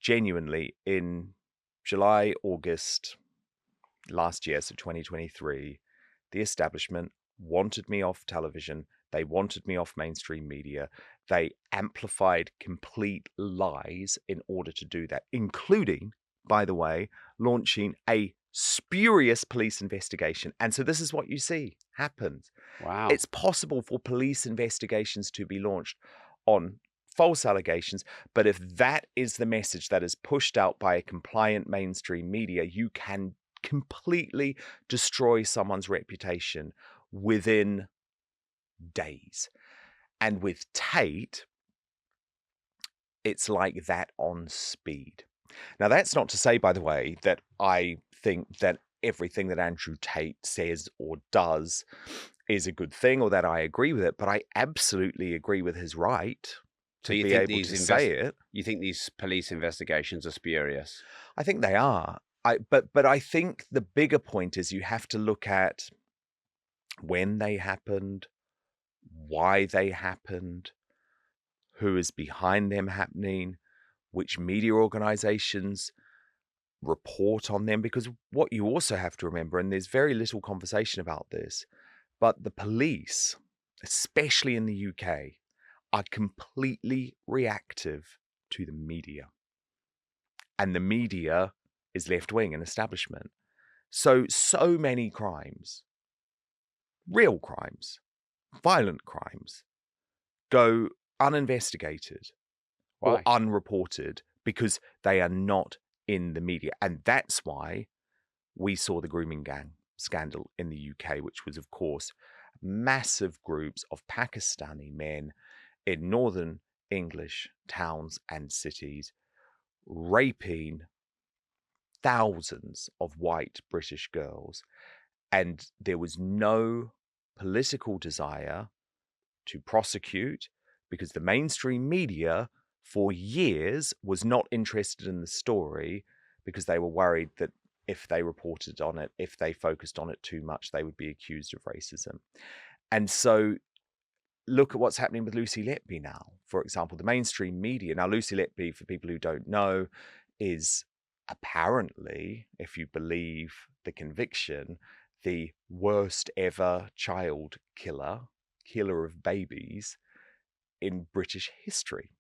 [SPEAKER 1] Genuinely, in July, August last year, so 2023, the establishment wanted me off television. They wanted me off mainstream media. They amplified complete lies in order to do that, including, by the way, launching a spurious police investigation. And so this is what you see happens.
[SPEAKER 2] Wow.
[SPEAKER 1] It's possible for police investigations to be launched on false allegations, but if that is the message that is pushed out by a compliant mainstream media, you can completely destroy someone's reputation within days. And with Tate, it's like that on speed. Now, that's not to say, by the way, that I think that everything that Andrew Tate says or does is a good thing or that I agree with it, but I absolutely agree with his right
[SPEAKER 2] So
[SPEAKER 1] to
[SPEAKER 2] you
[SPEAKER 1] be
[SPEAKER 2] think
[SPEAKER 1] able
[SPEAKER 2] these
[SPEAKER 1] to say it.
[SPEAKER 2] you think these police investigations are spurious?
[SPEAKER 1] I think they are. But I think the bigger point is you have to look at when they happened, why they happened, who is behind them happening, which media organizations report on them. Because what you also have to remember, and there's very little conversation about this, but the police, especially in the UK, are completely reactive to the media. And the media is left-wing and establishment. So many crimes, real crimes, violent crimes, go uninvestigated or
[SPEAKER 2] Why?
[SPEAKER 1] unreported because they are not in the media. And that's why we saw the grooming gang scandal in the UK, which was, of course, massive groups of Pakistani men in northern English towns and cities raping thousands of white British girls. And there was no political desire to prosecute because the mainstream media for years was not interested in the story because they were worried that if they reported on it, if they focused on it too much, they would be accused of racism. And so look at what's happening with Lucy Letby now, for example, the mainstream media. Now, Lucy Letby, for people who don't know, is apparently, if you believe the conviction, the worst ever child killer of babies in British history.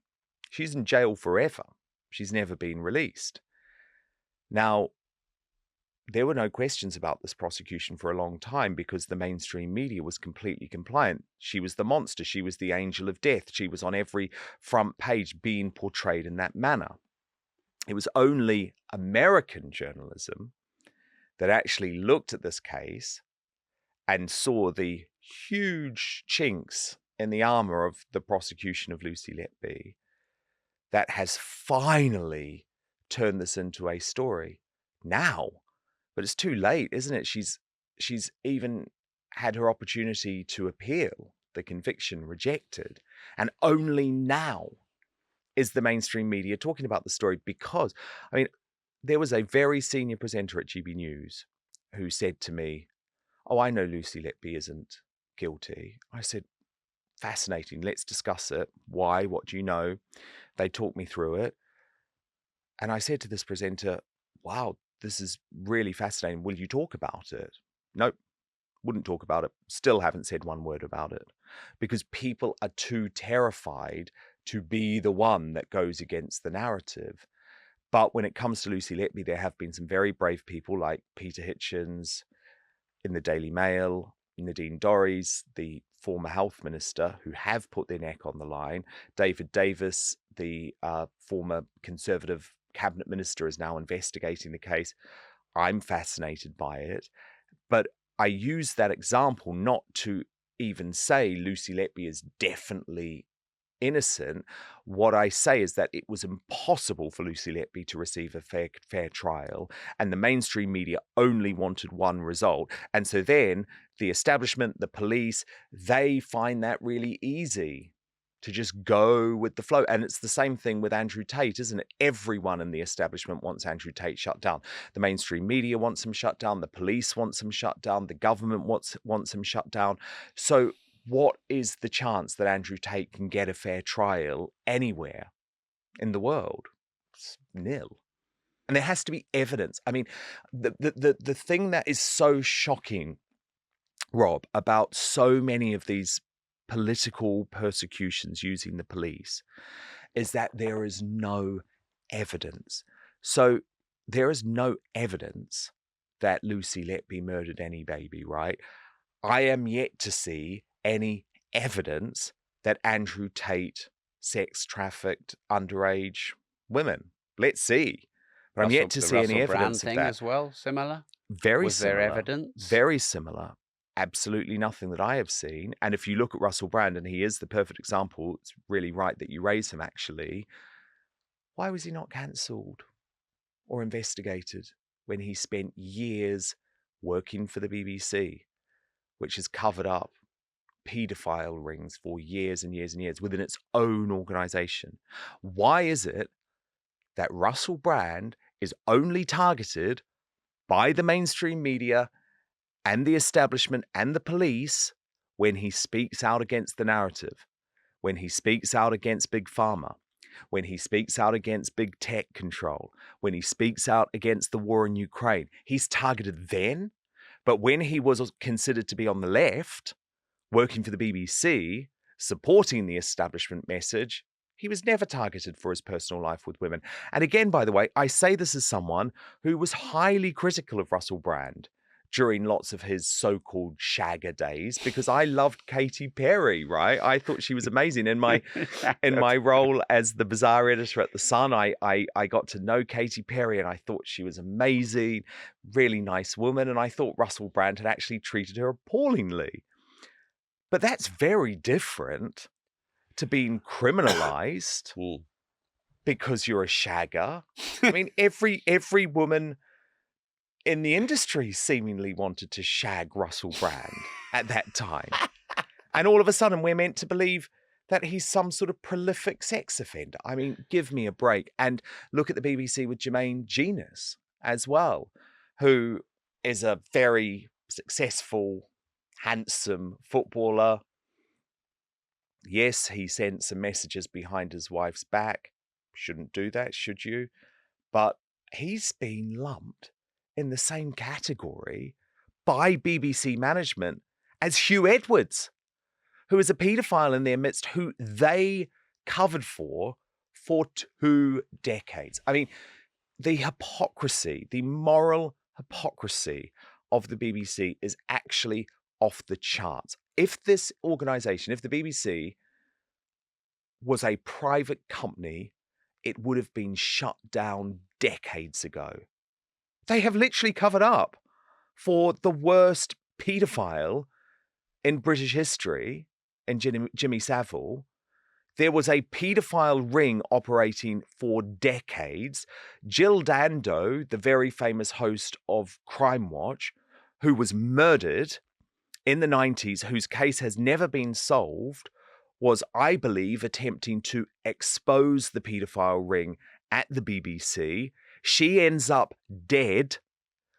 [SPEAKER 1] She's in jail forever. She's never been released. Now, there were no questions about this prosecution for a long time because the mainstream media was completely compliant. She was the monster. She was the angel of death. She was on every front page being portrayed in that manner. It was only American journalism that actually looked at this case and saw the huge chinks in the armor of the prosecution of Lucy Letby that has finally turned this into a story now. But it's too late, isn't it? She's even had her opportunity to appeal the conviction rejected. And only now is the mainstream media talking about the story because, I mean, there was a very senior presenter at GB News who said to me, "Oh, I know Lucy Letby isn't guilty." I said, "Fascinating. Let's discuss it. Why? What do you know?" They talked me through it. And I said to this presenter, wow, this is really fascinating. Will you talk about it? Nope, wouldn't talk about it. Still haven't said one word about it because people are too terrified to be the one that goes against the narrative. But when it comes to Lucy Letby, there have been some very brave people like Peter Hitchens in the Daily Mail, Nadine Dorries, the former health minister, who have put their neck on the line. David Davis, the former Conservative cabinet minister, is now investigating the case. I'm fascinated by it. But I use that example not to even say Lucy Letby is definitely innocent. What I say is that it was impossible for Lucy Letby to receive a fair trial, and the mainstream media only wanted one result. And so then the establishment, the police, they find that really easy to just go with the flow. And it's the same thing with Andrew Tate, isn't it? Everyone in the establishment wants Andrew Tate shut down. The mainstream media wants him shut down. The police wants him shut down. The government wants him shut down. So what is the chance that Andrew Tate can get a fair trial anywhere in the world? It's nil. And there has to be evidence. I mean, the thing that is so shocking, Rob, about so many of these political persecutions using the police is that there is no evidence. So there is no evidence that Lucy Letby murdered any baby, right? I am yet to see any evidence that Andrew Tate sex trafficked underage women. Let's see. But I'm yet to see any evidence of that.
[SPEAKER 2] As well, similar?
[SPEAKER 1] Very
[SPEAKER 2] Was
[SPEAKER 1] similar.
[SPEAKER 2] there evidence?
[SPEAKER 1] Very similar. Absolutely nothing that I have seen. And if you look at Russell Brand, and he is the perfect example, it's really right that you raise him actually. Why was he not cancelled or investigated when he spent years working for the BBC, which has covered up paedophile rings for years and years and years within its own organisation? Why is it that Russell Brand is only targeted by the mainstream media and the establishment and the police when he speaks out against the narrative, when he speaks out against Big Pharma, when he speaks out against big tech control, when he speaks out against the war in Ukraine? He's targeted then, but when he was considered to be on the left, working for the BBC, supporting the establishment message, he was never targeted for his personal life with women. And again, by the way, I say this as someone who was highly critical of Russell Brand during lots of his so-called shagger days, because I loved Katy Perry, right? I thought she was amazing. In my role as the bizarre editor at The Sun, I got to know Katy Perry and I thought she was amazing, really nice woman. And I thought Russell Brand had actually treated her appallingly. But that's very different to being criminalized because you're a shagger. I mean, every woman in the industry seemingly wanted to shag Russell Brand at that time. And all of a sudden we're meant to believe that he's some sort of prolific sex offender. I mean, give me a break. And look at the BBC with Jermaine Genius as well, who is a very successful, handsome footballer. Yes, he sent some messages behind his wife's back. Shouldn't do that, should you? But he's been lumped in the same category by BBC management as Hugh Edwards, who is a paedophile in their midst, who they covered for 2 decades. I mean, the hypocrisy, the moral hypocrisy of the BBC is actually off the charts. If this organisation, if the BBC was a private company, it would have been shut down decades ago. They have literally covered up for the worst paedophile in British history, in Jimmy Savile. There was a paedophile ring operating for decades. Jill Dando, the very famous host of Crime Watch, who was murdered in the 90s, whose case has never been solved, was, I believe, attempting to expose the paedophile ring at the BBC. She ends up dead.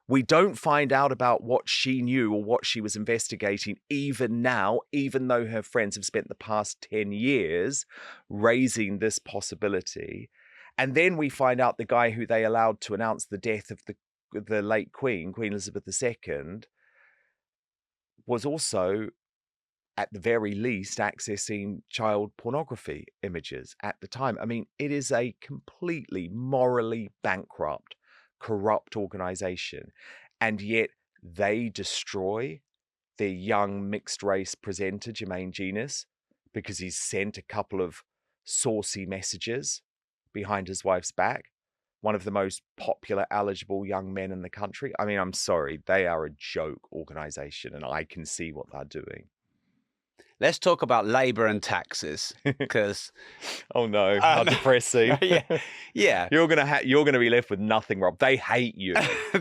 [SPEAKER 1] We don't find out about what she knew or what she was investigating even now, even though her friends have spent the past 10 years raising this possibility. And then we find out the guy who they allowed to announce the death of the late Queen Elizabeth II, was also, at the very least, accessing child pornography images at the time. I mean, it is a completely morally bankrupt, corrupt organization. And yet they destroy their young mixed race presenter, Jermaine Genius, because he's sent a couple of saucy messages behind his wife's back. One of the most popular, eligible young men in the country. I mean, I'm sorry, they are a joke organization, and I can see what they're doing.
[SPEAKER 2] Let's talk about Labour and taxes, because
[SPEAKER 1] oh no, how depressing!
[SPEAKER 2] yeah,
[SPEAKER 1] you're gonna be left with nothing, Rob. They hate you.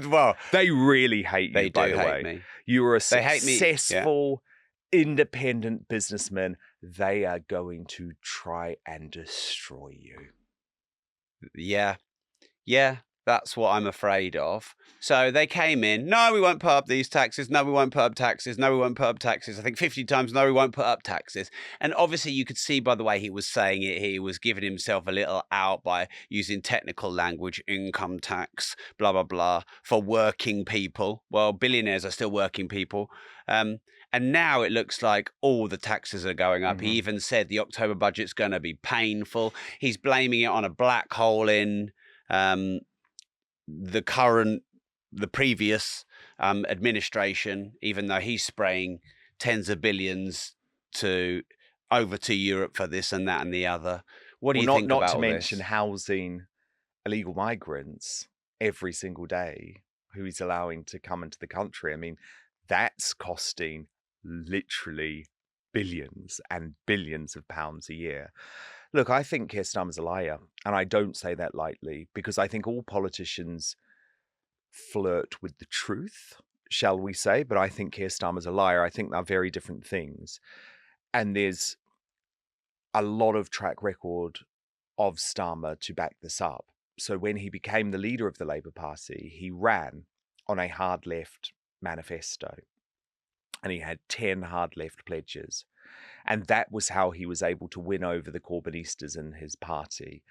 [SPEAKER 2] Well,
[SPEAKER 1] they really hate you. By the way,
[SPEAKER 2] me.
[SPEAKER 1] You are a
[SPEAKER 2] they
[SPEAKER 1] successful, independent businessman. They are going to try and destroy you.
[SPEAKER 2] Yeah, that's what I'm afraid of. So they came in, no, we won't put up these taxes. No, we won't put up taxes. No, we won't put up taxes. I think 50 times, no, we won't put up taxes. And obviously you could see by the way he was saying it, he was giving himself a little out by using technical language, income tax, blah, blah, blah, for working people. Well, billionaires are still working people. And now it looks like all the taxes are going up. He even said the October budget's going to be painful. He's blaming it on a black hole in the previous administration, even though he's spraying tens of billions over to Europe for this and that and the other. What do you think about
[SPEAKER 1] not to
[SPEAKER 2] all
[SPEAKER 1] mention
[SPEAKER 2] this?
[SPEAKER 1] Housing illegal migrants every single day who he's allowing to come into the country. I mean, that's costing literally billions and billions of pounds a year. Look, I think Keir Starmer's a liar, and I don't say that lightly, because I think all politicians flirt with the truth, shall we say, but I think Keir Starmer's a liar. I think they're very different things. And there's a lot of track record of Starmer to back this up. So when he became the leader of the Labour Party, he ran on a hard left manifesto, and he had 10 hard left pledges. And that was how he was able to win over the Corbynistas in his party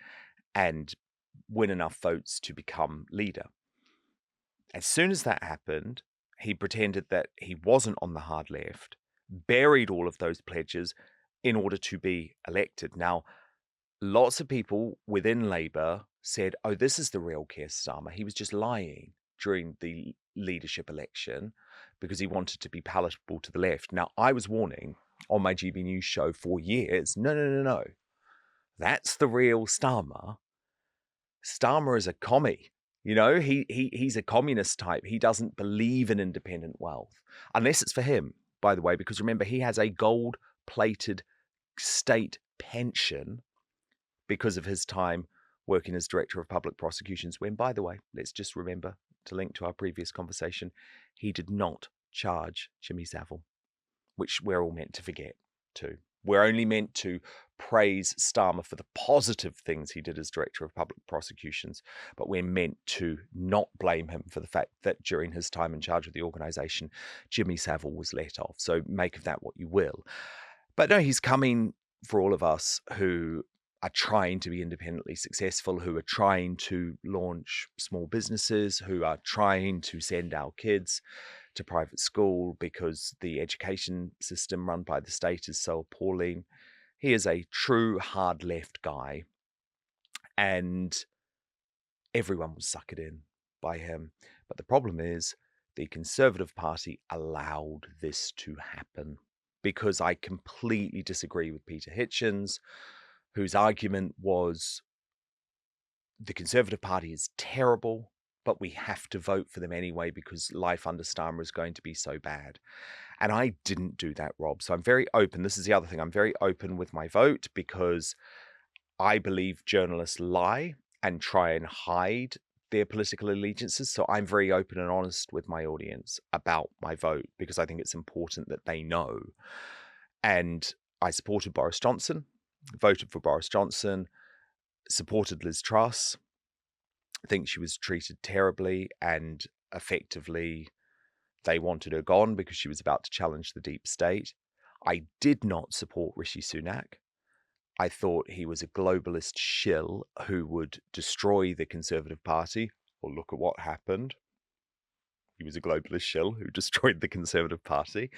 [SPEAKER 1] and win enough votes to become leader. As soon as that happened, he pretended that he wasn't on the hard left, buried all of those pledges in order to be elected. Now, lots of people within Labour said, oh, this is the real Keir Starmer. He was just lying during the leadership election because he wanted to be palatable to the left. Now, I was warning on my GB News show for years, no. That's the real Starmer. Starmer is a commie. You know, he's a communist type. He doesn't believe in independent wealth, unless it's for him, by the way, because remember, he has a gold-plated state pension because of his time working as Director of Public Prosecutions, when, by the way, let's just remember to link to our previous conversation, he did not charge Jimmy Savile, which we're all meant to forget too. We're only meant to praise Starmer for the positive things he did as Director of Public Prosecutions, but we're meant to not blame him for the fact that during his time in charge of the organisation, Jimmy Savile was let off. So make of that what you will. But no, he's coming for all of us who are trying to be independently successful, who are trying to launch small businesses, who are trying to send our kids to private school because the education system run by the state is so appalling. He is a true hard left guy, and everyone was suckered in by him. But the problem is the Conservative Party allowed this to happen, because I completely disagree with Peter Hitchens, whose argument was the Conservative Party is terrible, but we have to vote for them anyway because life under Starmer is going to be so bad. And I didn't do that, Rob. So I'm very open. This is the other thing. I'm very open with my vote because I believe journalists lie and try and hide their political allegiances. So I'm very open and honest with my audience about my vote because I think it's important that they know. And I supported Boris Johnson, voted for Boris Johnson, supported Liz Truss. I think she was treated terribly, and effectively they wanted her gone because she was about to challenge the deep state. I did not support Rishi Sunak. I thought he was a globalist shill who would destroy the Conservative Party. Well, look at what happened. He was a globalist shill who destroyed the Conservative Party.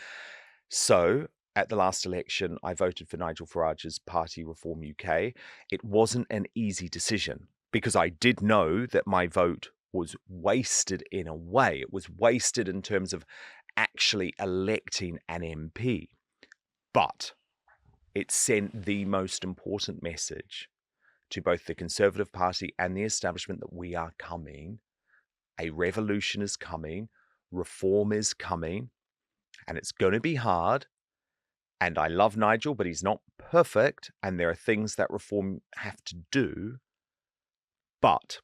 [SPEAKER 1] So, at the last election, I voted for Nigel Farage's party, Reform UK. It wasn't an easy decision because I did know that my vote was wasted in a way. It was wasted in terms of actually electing an MP. But it sent the most important message to both the Conservative Party and the establishment that we are coming. A revolution is coming. Reform is coming. And it's going to be hard. And I love Nigel, but he's not perfect. And there are things that Reform have to do. But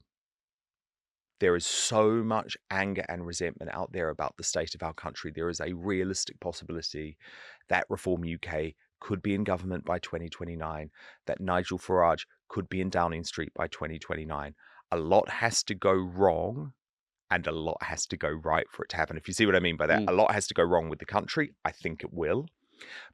[SPEAKER 1] there is so much anger and resentment out there about the state of our country. There is a realistic possibility that Reform UK could be in government by 2029, that Nigel Farage could be in Downing Street by 2029. A lot has to go wrong and a lot has to go right for it to happen. If you see what I mean by that, a lot has to go wrong with the country. I think it will.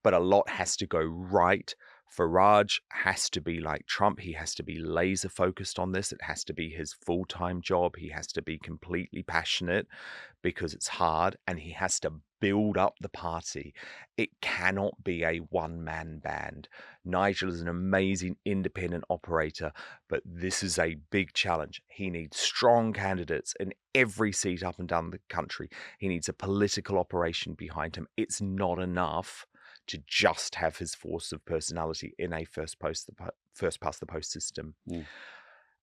[SPEAKER 1] But a lot has to go right. Farage has to be like Trump. He has to be laser focused on this. It has to be his full-time job. He has to be completely passionate because it's hard, and he has to build up the party. It cannot be a one-man band. Nigel is an amazing independent operator, but this is a big challenge. He needs strong candidates in every seat up and down the country. He needs a political operation behind him. It's not enough to just have his force of personality in a first past the post system.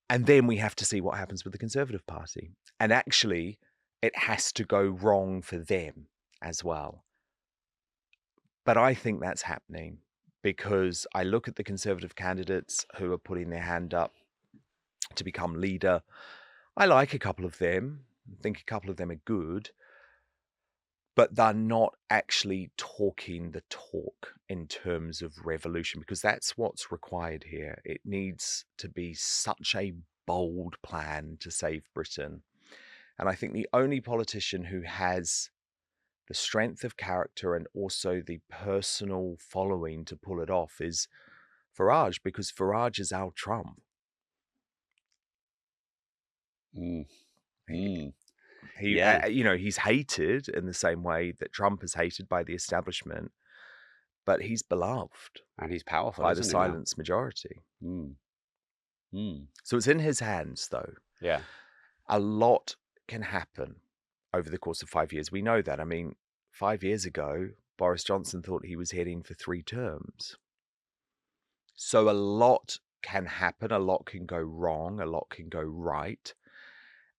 [SPEAKER 1] And then we have to see what happens with the Conservative Party. And actually, it has to go wrong for them as well. But I think that's happening because I look at the Conservative candidates who are putting their hand up to become leader. I like a couple of them. I think a couple of them are good. But they're not actually talking the talk in terms of revolution, because that's what's required here. It needs to be such a bold plan to save Britain. And I think the only politician who has the strength of character and also the personal following to pull it off is Farage, because Farage is our Trump. He's hated in the same way that Trump is hated by the establishment, but he's beloved
[SPEAKER 2] and he's powerful
[SPEAKER 1] by the silent majority. So it's in his hands, though.
[SPEAKER 2] Yeah,
[SPEAKER 1] a lot can happen over the course of 5 years. We know that. I mean, 5 years ago, Boris Johnson thought he was heading for 3 terms. So a lot can happen. A lot can go wrong. A lot can go right.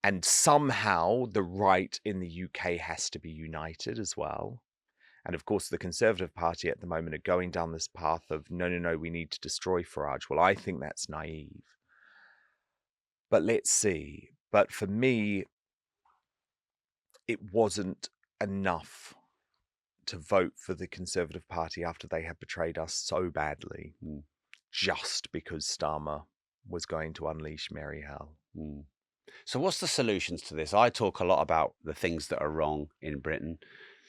[SPEAKER 1] And somehow the right in the UK has to be united as well. And of course, the Conservative Party at the moment are going down this path of, no, we need to destroy Farage. Well, I think that's naive. But let's see. But for me, it wasn't enough to vote for the Conservative Party after they had betrayed us so badly, just because Starmer was going to unleash merry hell.
[SPEAKER 2] So what's the solutions to this? I talk a lot about the things that are wrong in Britain,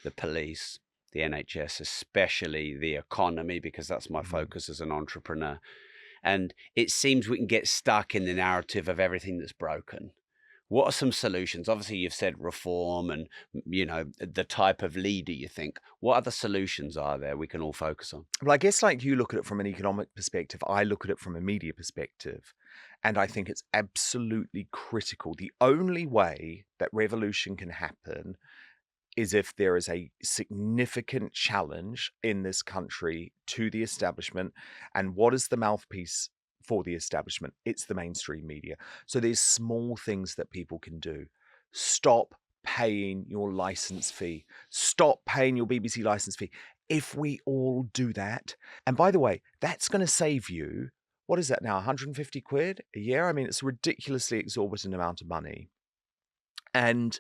[SPEAKER 2] the police, the NHS, especially the economy, because that's my focus as an entrepreneur. And it seems we can get stuck in the narrative of everything that's broken. What are some solutions? Obviously, you've said reform and, the type of leader you think. What other solutions are there we can all focus on?
[SPEAKER 1] Well, I guess like you look at it from an economic perspective, I look at it from a media perspective. And I think it's absolutely critical. The only way that revolution can happen is if there is a significant challenge in this country to the establishment. And what is the mouthpiece for the establishment? It's the mainstream media. So there's small things that people can do. Stop paying your license fee. Stop paying your BBC license fee. If we all do that, and by the way, that's going to save you, what is that now, 150 quid a year? I mean, it's a ridiculously exorbitant amount of money. And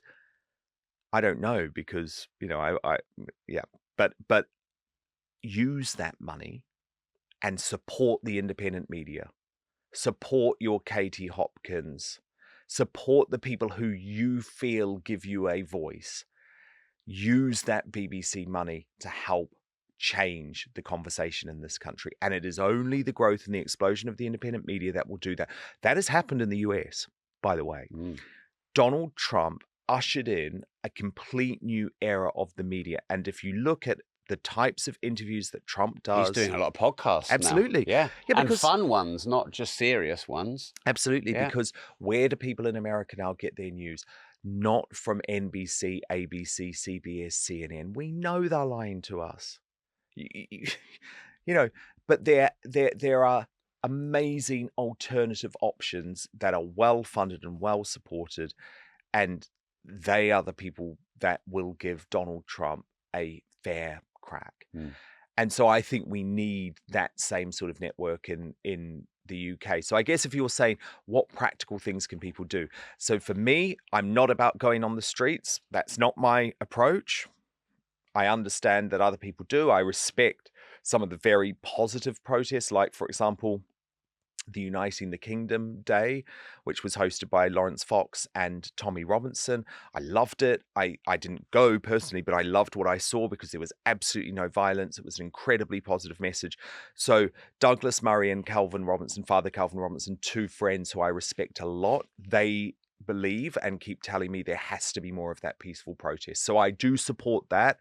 [SPEAKER 1] I don't know because, but use that money and support the independent media. Support your Katie Hopkins. Support the people who you feel give you a voice. Use that BBC money to help change the conversation in this country. And it is only the growth and the explosion of the independent media that will do that. That has happened in the US, by the way. Donald Trump ushered in a complete new era of the media. And if you look at the types of interviews that Trump does,
[SPEAKER 2] he's doing a lot of podcasts
[SPEAKER 1] absolutely.
[SPEAKER 2] now. Yeah, and
[SPEAKER 1] because
[SPEAKER 2] fun ones, not just serious ones.
[SPEAKER 1] Absolutely, because where do people in America now get their news? Not from NBC, ABC, CBS, CNN. We know they're lying to us. You know, but there are amazing alternative options that are well funded and well supported, and they are the people that will give Donald Trump a fair crack. And so I think we need that same sort of network in the UK. So I guess if you're saying what practical things can people do? So for me, I'm not about going on the streets. That's not my approach. I understand that other people do. I respect some of the very positive protests, like, for example, the Uniting the Kingdom Day, which was hosted by Lawrence Fox and Tommy Robinson. I loved it. I didn't go personally, but I loved what I saw because there was absolutely no violence. It was an incredibly positive message. So Douglas Murray and Calvin Robinson, Father Calvin Robinson, two friends who I respect a lot, they believe and keep telling me there has to be more of that peaceful protest. So I do support that,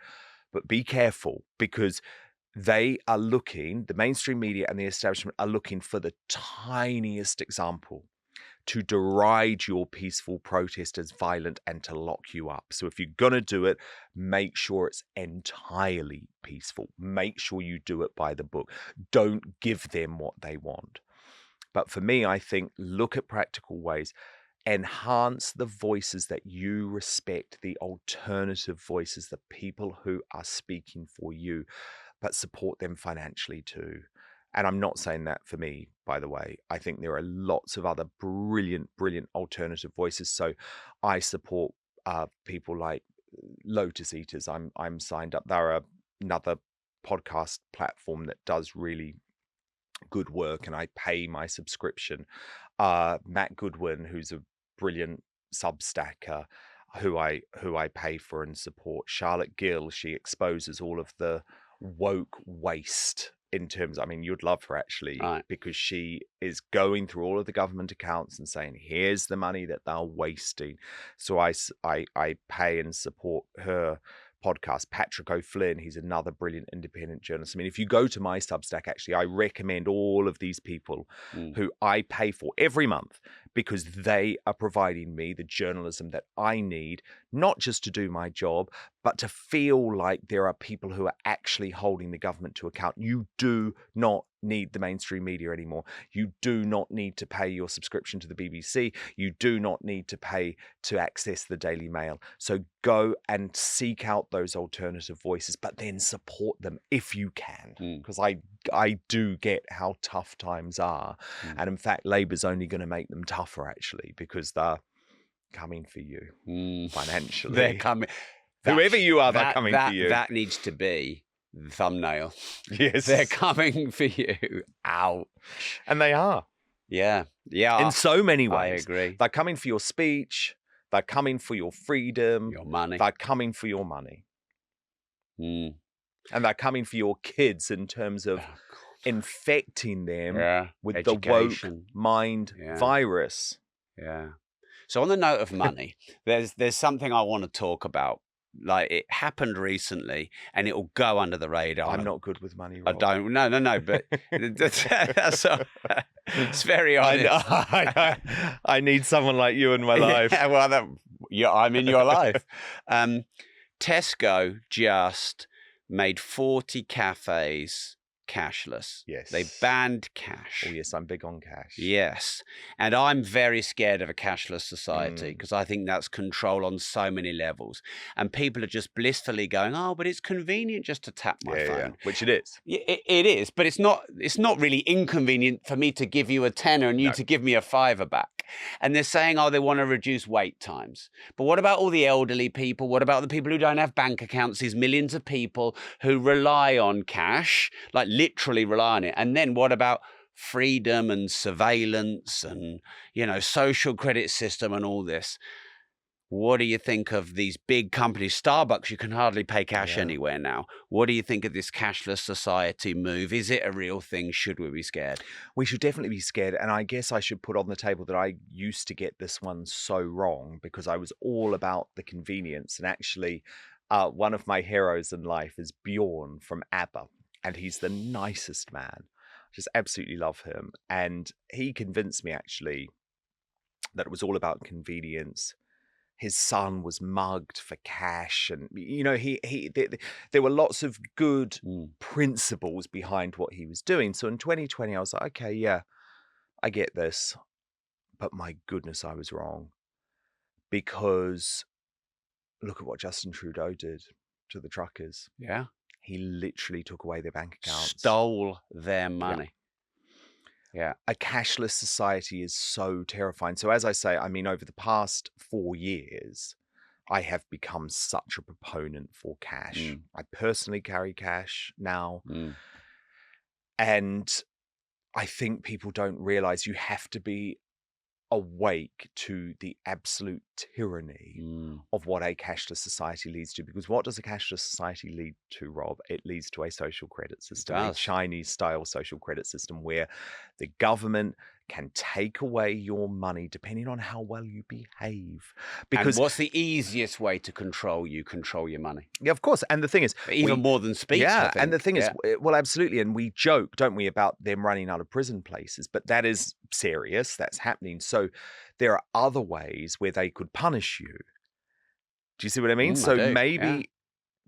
[SPEAKER 1] but be careful, because they are looking, the mainstream media and the establishment are looking for the tiniest example to deride your peaceful protest as violent and to lock you up. So if you're going to do it, make sure it's entirely peaceful. Make sure you do it by the book. Don't give them what they want. But for me, I think look at practical ways. Enhance the voices that you respect, the alternative voices, the people who are speaking for you, but support them financially too. And I'm not saying that for me, by the way. I think there are lots of other brilliant alternative voices. So I support people like Lotus Eaters. I'm signed up. They're another podcast platform that does really good work, and I pay my subscription. Matt Goodwin, who's a brilliant Substacker, who I pay for and support. Charlotte Gill, she exposes all of the woke waste in terms, I mean, you'd love her actually,
[SPEAKER 2] Right.
[SPEAKER 1] because she is going through all of the government accounts and saying, here's the money that they're wasting. So I pay and support her podcast. Patrick O'Flynn, he's another brilliant independent journalist. I mean, if you go to my Substack, actually, I recommend all of these people who I pay for every month, because they are providing me the journalism that I need, not just to do my job, but to feel like there are people who are actually holding the government to account. You do not need the mainstream media anymore. You do not need to pay your subscription to the BBC. You do not need to pay to access the Daily Mail. So go and seek out those alternative voices, but then support them if you can, because I do get how tough times are. And in fact, Labour's only going to make them tougher, actually, because they're coming for you financially.
[SPEAKER 2] They're coming.
[SPEAKER 1] Whoever you are, they're coming for you.
[SPEAKER 2] That needs to be the thumbnail.
[SPEAKER 1] Yes.
[SPEAKER 2] They're coming for you. Ouch.
[SPEAKER 1] And they are.
[SPEAKER 2] Yeah.
[SPEAKER 1] In so many ways.
[SPEAKER 2] I agree.
[SPEAKER 1] They're coming for your speech. They're coming for your freedom.
[SPEAKER 2] Your money.
[SPEAKER 1] They're coming for your money. And they're coming for your kids in terms of infecting them with
[SPEAKER 2] education.
[SPEAKER 1] The woke mind virus.
[SPEAKER 2] Yeah. So on the note of money, there's something I want to talk about. Like, it happened recently, and it will go under the radar.
[SPEAKER 1] I'm not good with money, Rob.
[SPEAKER 2] I don't. No. But that's it's very honest.
[SPEAKER 1] I need someone like you in my life.
[SPEAKER 2] Yeah, well, I'm in your life. Tesco just made 40 cafes cashless.
[SPEAKER 1] Yes.
[SPEAKER 2] They banned cash.
[SPEAKER 1] Oh, yes, I'm big on cash.
[SPEAKER 2] Yes. And I'm very scared of a cashless society, because I think that's control on so many levels. And people are just blissfully going, oh, but it's convenient just to tap my phone.
[SPEAKER 1] Yeah. Which it is.
[SPEAKER 2] It is, but it's not really inconvenient for me to give you a tenner and you to give me a fiver back. And they're saying, oh, they want to reduce wait times. But what about all the elderly people? What about the people who don't have bank accounts? These millions of people who rely on cash, like literally rely on it. And then what about freedom and surveillance and, social credit system and all this? What do you think of these big companies? Starbucks, you can hardly pay cash
[SPEAKER 1] Yeah.
[SPEAKER 2] anywhere now. What do you think of this cashless society move? Is it a real thing? Should we be scared?
[SPEAKER 1] We should definitely be scared. And I guess I should put on the table that I used to get this one so wrong because I was all about the convenience. And actually, one of my heroes in life is Bjorn from ABBA, and he's the nicest man. Just absolutely love him. And he convinced me actually that it was all about convenience. His son was mugged for cash, and there were lots of good principles behind what he was doing. So in 2020, I was like, okay, yeah, I get this, but my goodness, I was wrong, because look at what Justin Trudeau did to the truckers.
[SPEAKER 2] Yeah.
[SPEAKER 1] He literally took away their bank accounts.
[SPEAKER 2] Stole their money. Yeah.
[SPEAKER 1] A cashless society is so terrifying. So as I say, I mean, over the past 4 years, I have become such a proponent for cash. I personally carry cash now. And I think people don't realize you have to be awake to the absolute tyranny of what a cashless society leads to. Because what does a cashless society lead to, Rob? It leads to a social credit system, a Chinese-style social credit system where the government can take away your money depending on how well you behave. Because
[SPEAKER 2] and what's the easiest way to control you? Control your money.
[SPEAKER 1] Yeah, of course. And the thing is,
[SPEAKER 2] even more than speech.
[SPEAKER 1] Yeah,
[SPEAKER 2] I think.
[SPEAKER 1] and the thing is, well, absolutely. And we joke, don't we, about them running out of prison places, but that is serious. That's happening. So there are other ways where they could punish you. Do you see what I mean? So maybe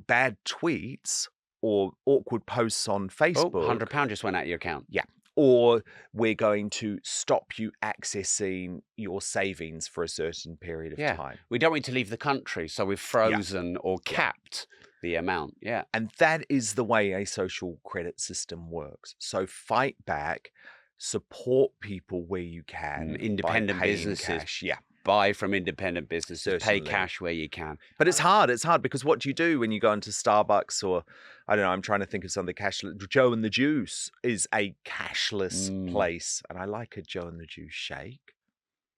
[SPEAKER 1] bad tweets or awkward posts on Facebook.
[SPEAKER 2] £100 just went out of your account.
[SPEAKER 1] Yeah. Or we're going to stop you accessing your savings for a certain period of time.
[SPEAKER 2] We don't want you to leave the country, so we've frozen or capped the amount. Yeah.
[SPEAKER 1] And that is the way a social credit system works. So fight back, support people where you can.
[SPEAKER 2] Independent businesses.
[SPEAKER 1] Cash.
[SPEAKER 2] Buy from independent businesses, pay cash where you can.
[SPEAKER 1] But it's hard. It's hard because what do you do when you go into Starbucks or, I don't know, I'm trying to think of something cashless. Joe and the Juice is a cashless place. And I like a Joe and the Juice shake.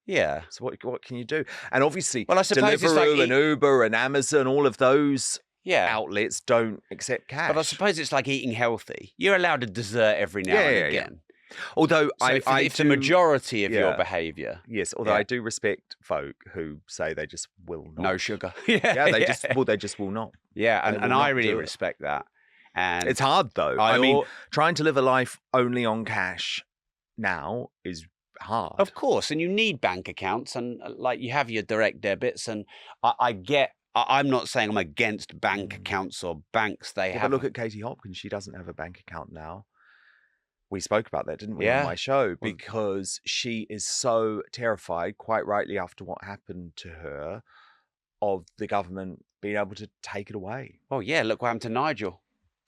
[SPEAKER 2] Yeah.
[SPEAKER 1] So what can you do? And obviously,
[SPEAKER 2] well, I suppose
[SPEAKER 1] Deliveroo and Uber and Amazon, all of those outlets don't accept cash.
[SPEAKER 2] But I suppose it's like eating healthy. You're allowed a dessert every now and again.
[SPEAKER 1] Although
[SPEAKER 2] it's the majority of your behaviour.
[SPEAKER 1] Yes, although I do respect folk who say they just will not.
[SPEAKER 2] No sugar.
[SPEAKER 1] They just will not.
[SPEAKER 2] Yeah, and I really respect that. And
[SPEAKER 1] it's hard though. I mean, trying to live a life only on cash now is hard.
[SPEAKER 2] Of course, and you need bank accounts, and like you have your direct debits, and I'm not saying I'm against bank accounts or banks. But
[SPEAKER 1] look at Katie Hopkins. She doesn't have a bank account now. We spoke about that, didn't we, on my show? Because she is so terrified, quite rightly, after what happened to her, of the government being able to take it away.
[SPEAKER 2] Oh, yeah. Look what happened to Nigel.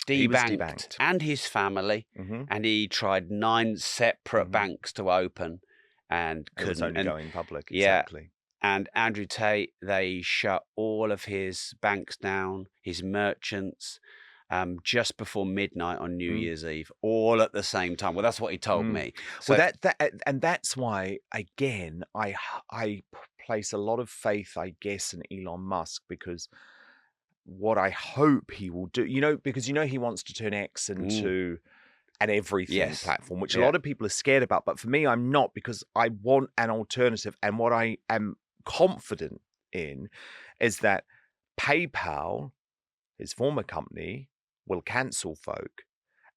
[SPEAKER 2] Debanked. And his family. And he tried 9 separate banks to open and couldn't.
[SPEAKER 1] It was only going public,
[SPEAKER 2] exactly. And Andrew Tate, they shut all of his banks down, his merchants, just before midnight on New Year's Eve, all at the same time. Well, that's what he told me.
[SPEAKER 1] So and that's why, again, I place a lot of faith, I guess, in Elon Musk, because what I hope he will do, because he wants to turn X into an everything platform, which a lot of people are scared about. But for me, I'm not, because I want an alternative. And what I am confident in is that PayPal, his former company, will cancel folk.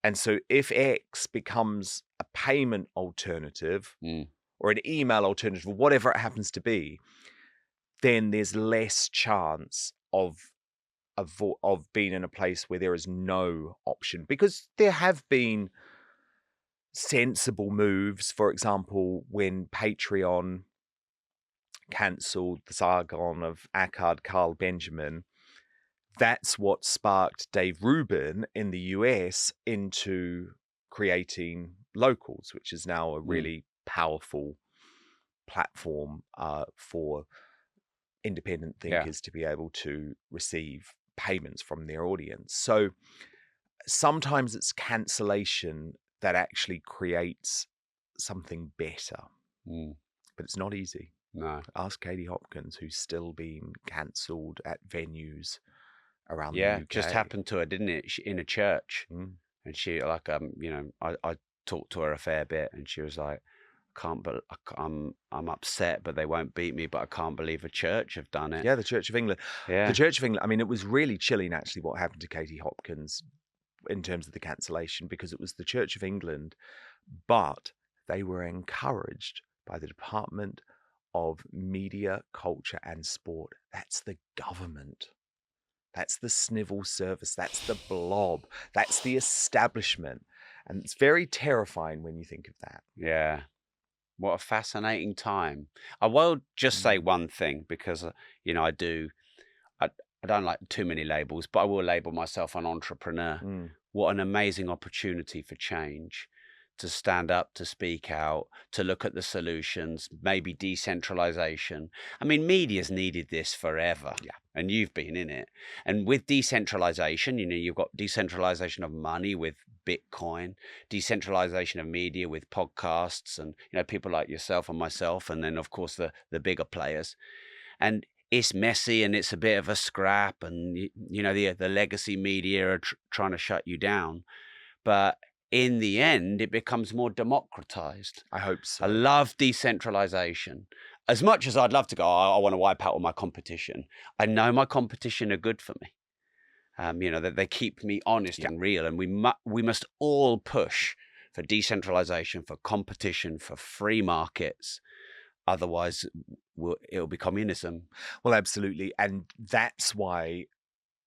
[SPEAKER 1] And so if X becomes a payment alternative or an email alternative, or whatever it happens to be, then there's less chance of being in a place where there is no option. Because there have been sensible moves. For example, when Patreon cancelled the Sargon of Akkad, Carl Benjamin, that's what sparked Dave Rubin in the US into creating Locals, which is now a really powerful platform for independent thinkers to be able to receive payments from their audience. So sometimes it's cancellation that actually creates something better, but it's not easy.
[SPEAKER 2] No.
[SPEAKER 1] Ask Katie Hopkins, who's still being cancelled at venues around the
[SPEAKER 2] Yeah, just
[SPEAKER 1] UK.
[SPEAKER 2] happened to her, didn't it? In a church,
[SPEAKER 1] Mm.
[SPEAKER 2] and she like I talked to her a fair bit, and she was like, "Can't, but I'm upset, but they won't beat me. But I can't believe a church have done it."
[SPEAKER 1] Yeah, the Church of England. The
[SPEAKER 2] Yeah,
[SPEAKER 1] Church of England, I mean, it was really chilling actually what happened to Katie Hopkins in terms of the cancellation, because it was the Church of England, but they were encouraged by the Department of Media, Culture and Sport. That's the government. That's the Civil Service. That's the blob. That's the establishment. And it's very terrifying when you think of that.
[SPEAKER 2] yeah. What a fascinating time. I will just say
[SPEAKER 1] Mm,
[SPEAKER 2] one thing because I do. I don't like too many labels, but I will label myself an entrepreneur.
[SPEAKER 1] mm.
[SPEAKER 2] What an amazing opportunity for change, to stand up, to speak out, to look at the solutions, maybe decentralization. I mean, media's needed this forever.
[SPEAKER 1] Yeah.
[SPEAKER 2] And you've been in it. And with decentralization, you've got decentralization of money with Bitcoin, decentralization of media with podcasts and, people like yourself and myself. And then, of course, the bigger players. And it's messy and it's a bit of a scrap, and the legacy media are trying to shut you down, but in the end it becomes more democratized.
[SPEAKER 1] I hope
[SPEAKER 2] I
[SPEAKER 1] so.
[SPEAKER 2] love decentralization. As much as I'd love to go, I want to wipe out all my competition, I know my competition are good for me. That they keep me honest
[SPEAKER 1] Yeah.
[SPEAKER 2] and real, and we must all push for decentralization, for competition, for free markets. Otherwise, it'll be communism.
[SPEAKER 1] Well, absolutely. And that's why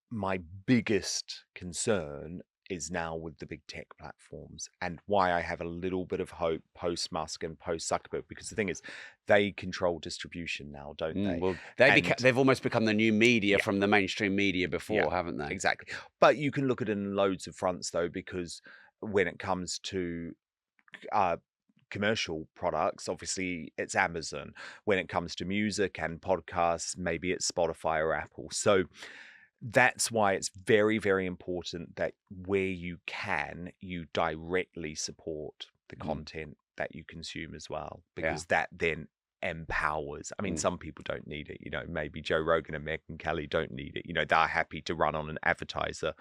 [SPEAKER 1] my biggest concern is now with the big tech platforms, and why I have a little bit of hope post Musk and post Zuckerberg, because the thing is, they control distribution now, don't they?
[SPEAKER 2] Well,
[SPEAKER 1] And
[SPEAKER 2] they've almost become the new media
[SPEAKER 1] yeah,
[SPEAKER 2] from the mainstream media
[SPEAKER 1] yeah,
[SPEAKER 2] before, haven't they?
[SPEAKER 1] exactly. But you can look at it in loads of fronts, though, because when it comes to uh, commercial products, obviously it's Amazon. When it comes to music and podcasts, maybe it's Spotify or Apple. So that's why it's very, very important that where you can, you directly support the
[SPEAKER 2] Mm,
[SPEAKER 1] content that you consume as well,
[SPEAKER 2] yeah.
[SPEAKER 1] because that then empowers. I mean,
[SPEAKER 2] Mm,
[SPEAKER 1] some people don't need it, maybe Joe Rogan and Megyn Kelly don't need it. They're happy to run on an advertiser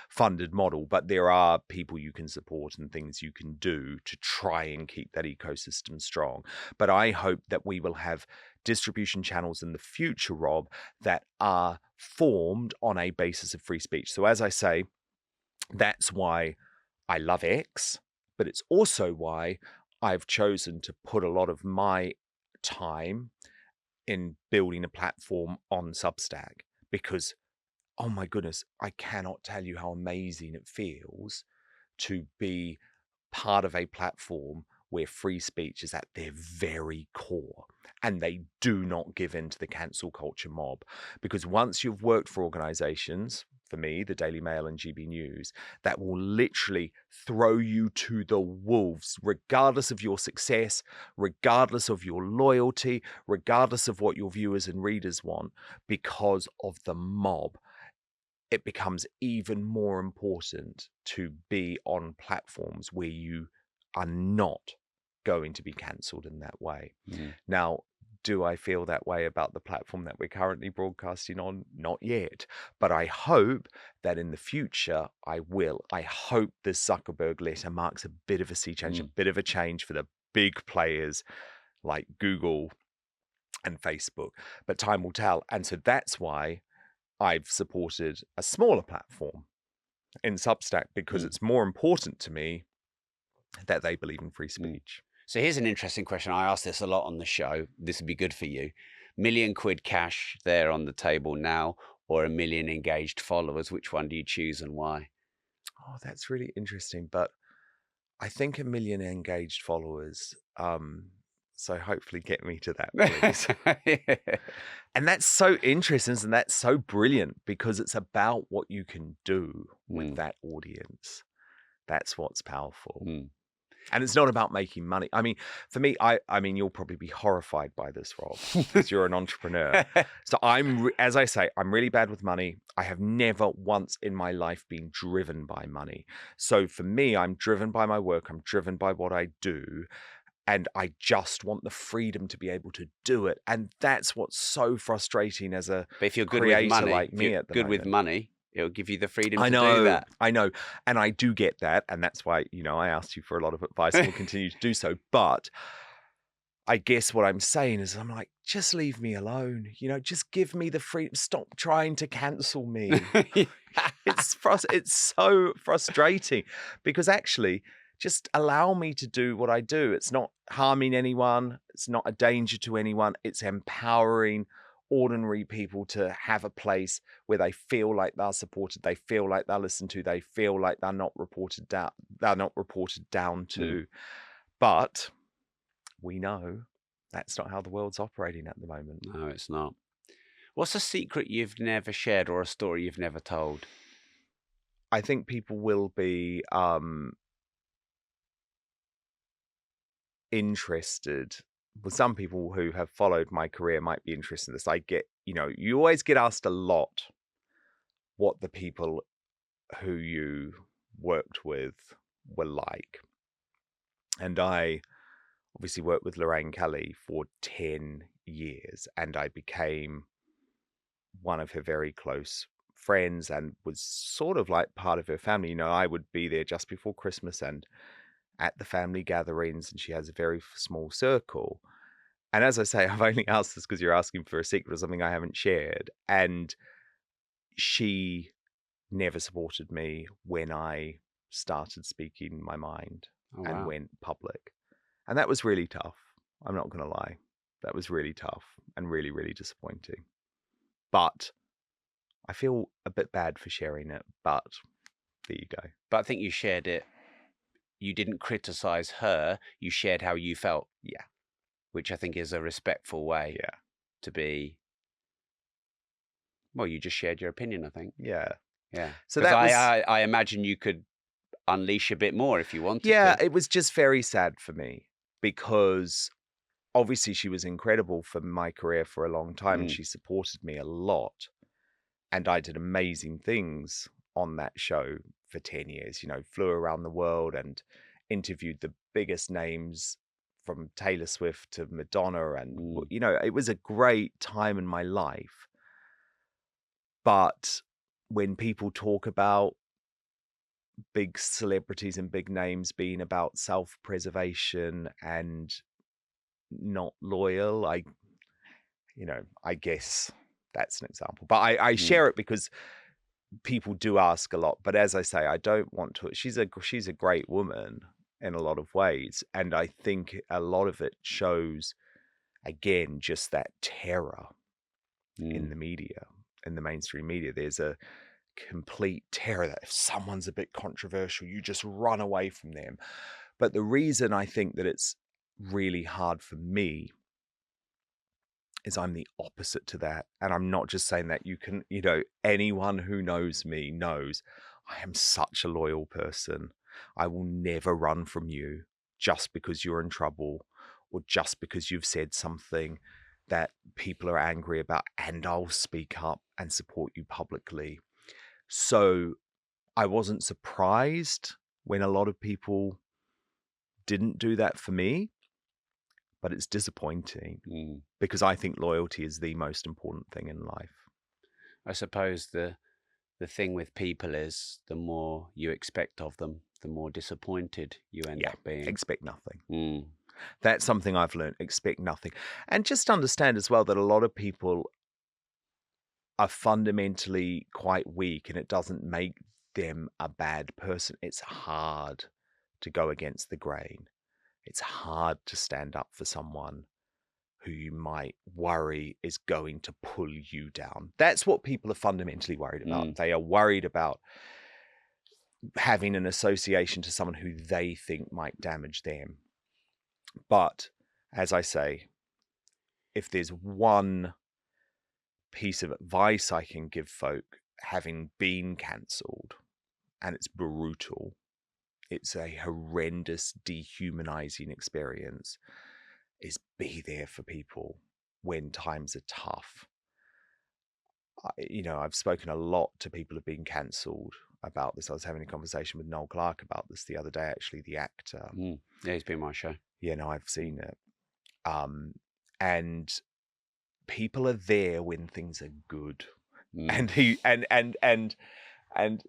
[SPEAKER 1] funded model, but there are people you can support and things you can do to try and keep that ecosystem strong. But I hope that we will have distribution channels in the future, Rob, that are formed on a basis of free speech. So as I say, that's why I love X, but it's also why I've chosen to put a lot of my time in building a platform on Substack, because, oh my goodness, I cannot tell you how amazing it feels to be part of a platform where free speech is at their very core, and they do not give in to the cancel culture mob. Because once you've worked for organizations, for me, the Daily Mail and GB News, that will literally throw you to the wolves, regardless of your success, regardless of your loyalty, regardless of what your viewers and readers want, because of the mob, it becomes even more important to be on platforms where you are not going to be cancelled in that way.
[SPEAKER 2] mm,
[SPEAKER 1] Now, do I feel that way about the platform that we're currently broadcasting on? Not yet. But I hope that in the future I will. I hope this Zuckerberg letter marks a bit of a sea change, a
[SPEAKER 2] mm.
[SPEAKER 1] bit of a change for the big players like Google and Facebook. But time will tell. And so that's why I've supported a smaller platform in Substack, because
[SPEAKER 2] Mm,
[SPEAKER 1] it's more important to me that they believe in free
[SPEAKER 2] mm.
[SPEAKER 1] speech.
[SPEAKER 2] So here's an interesting question. I ask this a lot on the show. This would be good for you. £1,000,000 cash there on the table now, or 1,000,000 engaged followers? Which one do you choose and why?
[SPEAKER 1] Oh, that's really interesting. But I think 1 million engaged followers. So hopefully get me to that, please. And that's so interesting, and that's so brilliant, because it's about what you can do with
[SPEAKER 2] Mm,
[SPEAKER 1] that audience. That's what's powerful.
[SPEAKER 2] mm.
[SPEAKER 1] And it's not about making money. I mean, for me, I mean, you'll probably be horrified by this, Rob, because you're an entrepreneur. So as I say, I'm really bad with money. I have never once in my life been driven by money. So for me, I'm driven by my work. I'm driven by what I do. And I just want the freedom to be able to do it. And that's what's so frustrating as a
[SPEAKER 2] But if you're good with
[SPEAKER 1] creator
[SPEAKER 2] money,
[SPEAKER 1] like
[SPEAKER 2] if
[SPEAKER 1] me
[SPEAKER 2] you're
[SPEAKER 1] at the
[SPEAKER 2] good with
[SPEAKER 1] moment.
[SPEAKER 2] money, it'll give you the freedom
[SPEAKER 1] I
[SPEAKER 2] to do
[SPEAKER 1] know,
[SPEAKER 2] that.
[SPEAKER 1] I know. And I do get that. And that's why, I asked you for a lot of advice and will continue to do so. But I guess what I'm saying is I'm like, just leave me alone. Just give me the freedom. Stop trying to cancel me. It's so frustrating because actually just allow me to do what I do. It's not harming anyone. It's not a danger to anyone. It's empowering ordinary people to have a place where they feel like they're supported. They feel like they're listened to. They feel like they're not reported down. They're not reported down to. But we know that's not how the world's operating at the moment.
[SPEAKER 2] No, it's not. What's a secret you've never shared or a story you've never told?
[SPEAKER 1] I think people will be interested. Well, some people who have followed my career might be interested in this. I get, you always get asked a lot what the people who you worked with were like. And I obviously worked with Lorraine Kelly for 10 years, and I became one of her very close friends and was sort of like part of her family. I would be there just before Christmas and at the family gatherings, and she has a very small circle. And as I say, I've only asked this because you're asking for a secret or something I haven't shared. And she never supported me when I started speaking my mind and
[SPEAKER 2] wow.
[SPEAKER 1] went public. And that was really tough. I'm not going to lie. That was really tough and really, really disappointing. But I feel a bit bad for sharing it, but there you go.
[SPEAKER 2] But I think you shared it. You didn't criticize her. You shared how you felt.
[SPEAKER 1] Yeah.
[SPEAKER 2] Which I think is a respectful way to be. Well, you just shared your opinion, I think.
[SPEAKER 1] Yeah.
[SPEAKER 2] Yeah.
[SPEAKER 1] So
[SPEAKER 2] because
[SPEAKER 1] that was,
[SPEAKER 2] I imagine you could unleash a bit more if you wanted to.
[SPEAKER 1] yeah, it was just very sad for me because obviously she was incredible for my career for a long time and she supported me a lot. And I did amazing things on that show for 10 years, flew around the world and interviewed the biggest names from Taylor Swift to Madonna. And, it was a great time in my life. But when people talk about big celebrities and big names being about self-preservation and not loyal, I guess that's an example. But I share it because people do ask a lot. But as I say, I don't want to. She's a great woman in a lot of ways, and I think a lot of it shows again just that terror in the media, in the mainstream media. There's a complete terror that if someone's a bit controversial, you just run away from them. But the reason I think that it's really hard for me is I'm the opposite to that. And I'm not just saying that. You can, anyone who knows me knows I am such a loyal person. I will never run from you just because you're in trouble or just because you've said something that people are angry about, and I'll speak up and support you publicly. So I wasn't surprised when a lot of people didn't do that for me, but it's disappointing because I think loyalty is the most important thing in life.
[SPEAKER 2] I suppose the thing with people is the more you expect of them, the more disappointed you end up being.
[SPEAKER 1] Expect nothing. That's something I've learned. Expect nothing. And just understand as well that a lot of people are fundamentally quite weak, and it doesn't make them a bad person. It's hard to go against the grain. It's hard to stand up for someone who you might worry is going to pull you down. That's what people are fundamentally worried about. They are worried about having an association to someone who they think might damage them. But as I say, if there's one piece of advice I can give folk having been cancelled, and it's brutal, it's a horrendous, dehumanizing experience, is be there for people when times are tough. I've spoken a lot to people who've been cancelled about this. I was having a conversation with Noel Clarke about this the other day, actually, the actor.
[SPEAKER 2] Yeah, he's been on my show.
[SPEAKER 1] Yeah, no, I've seen it. And people are there when things are good. And he and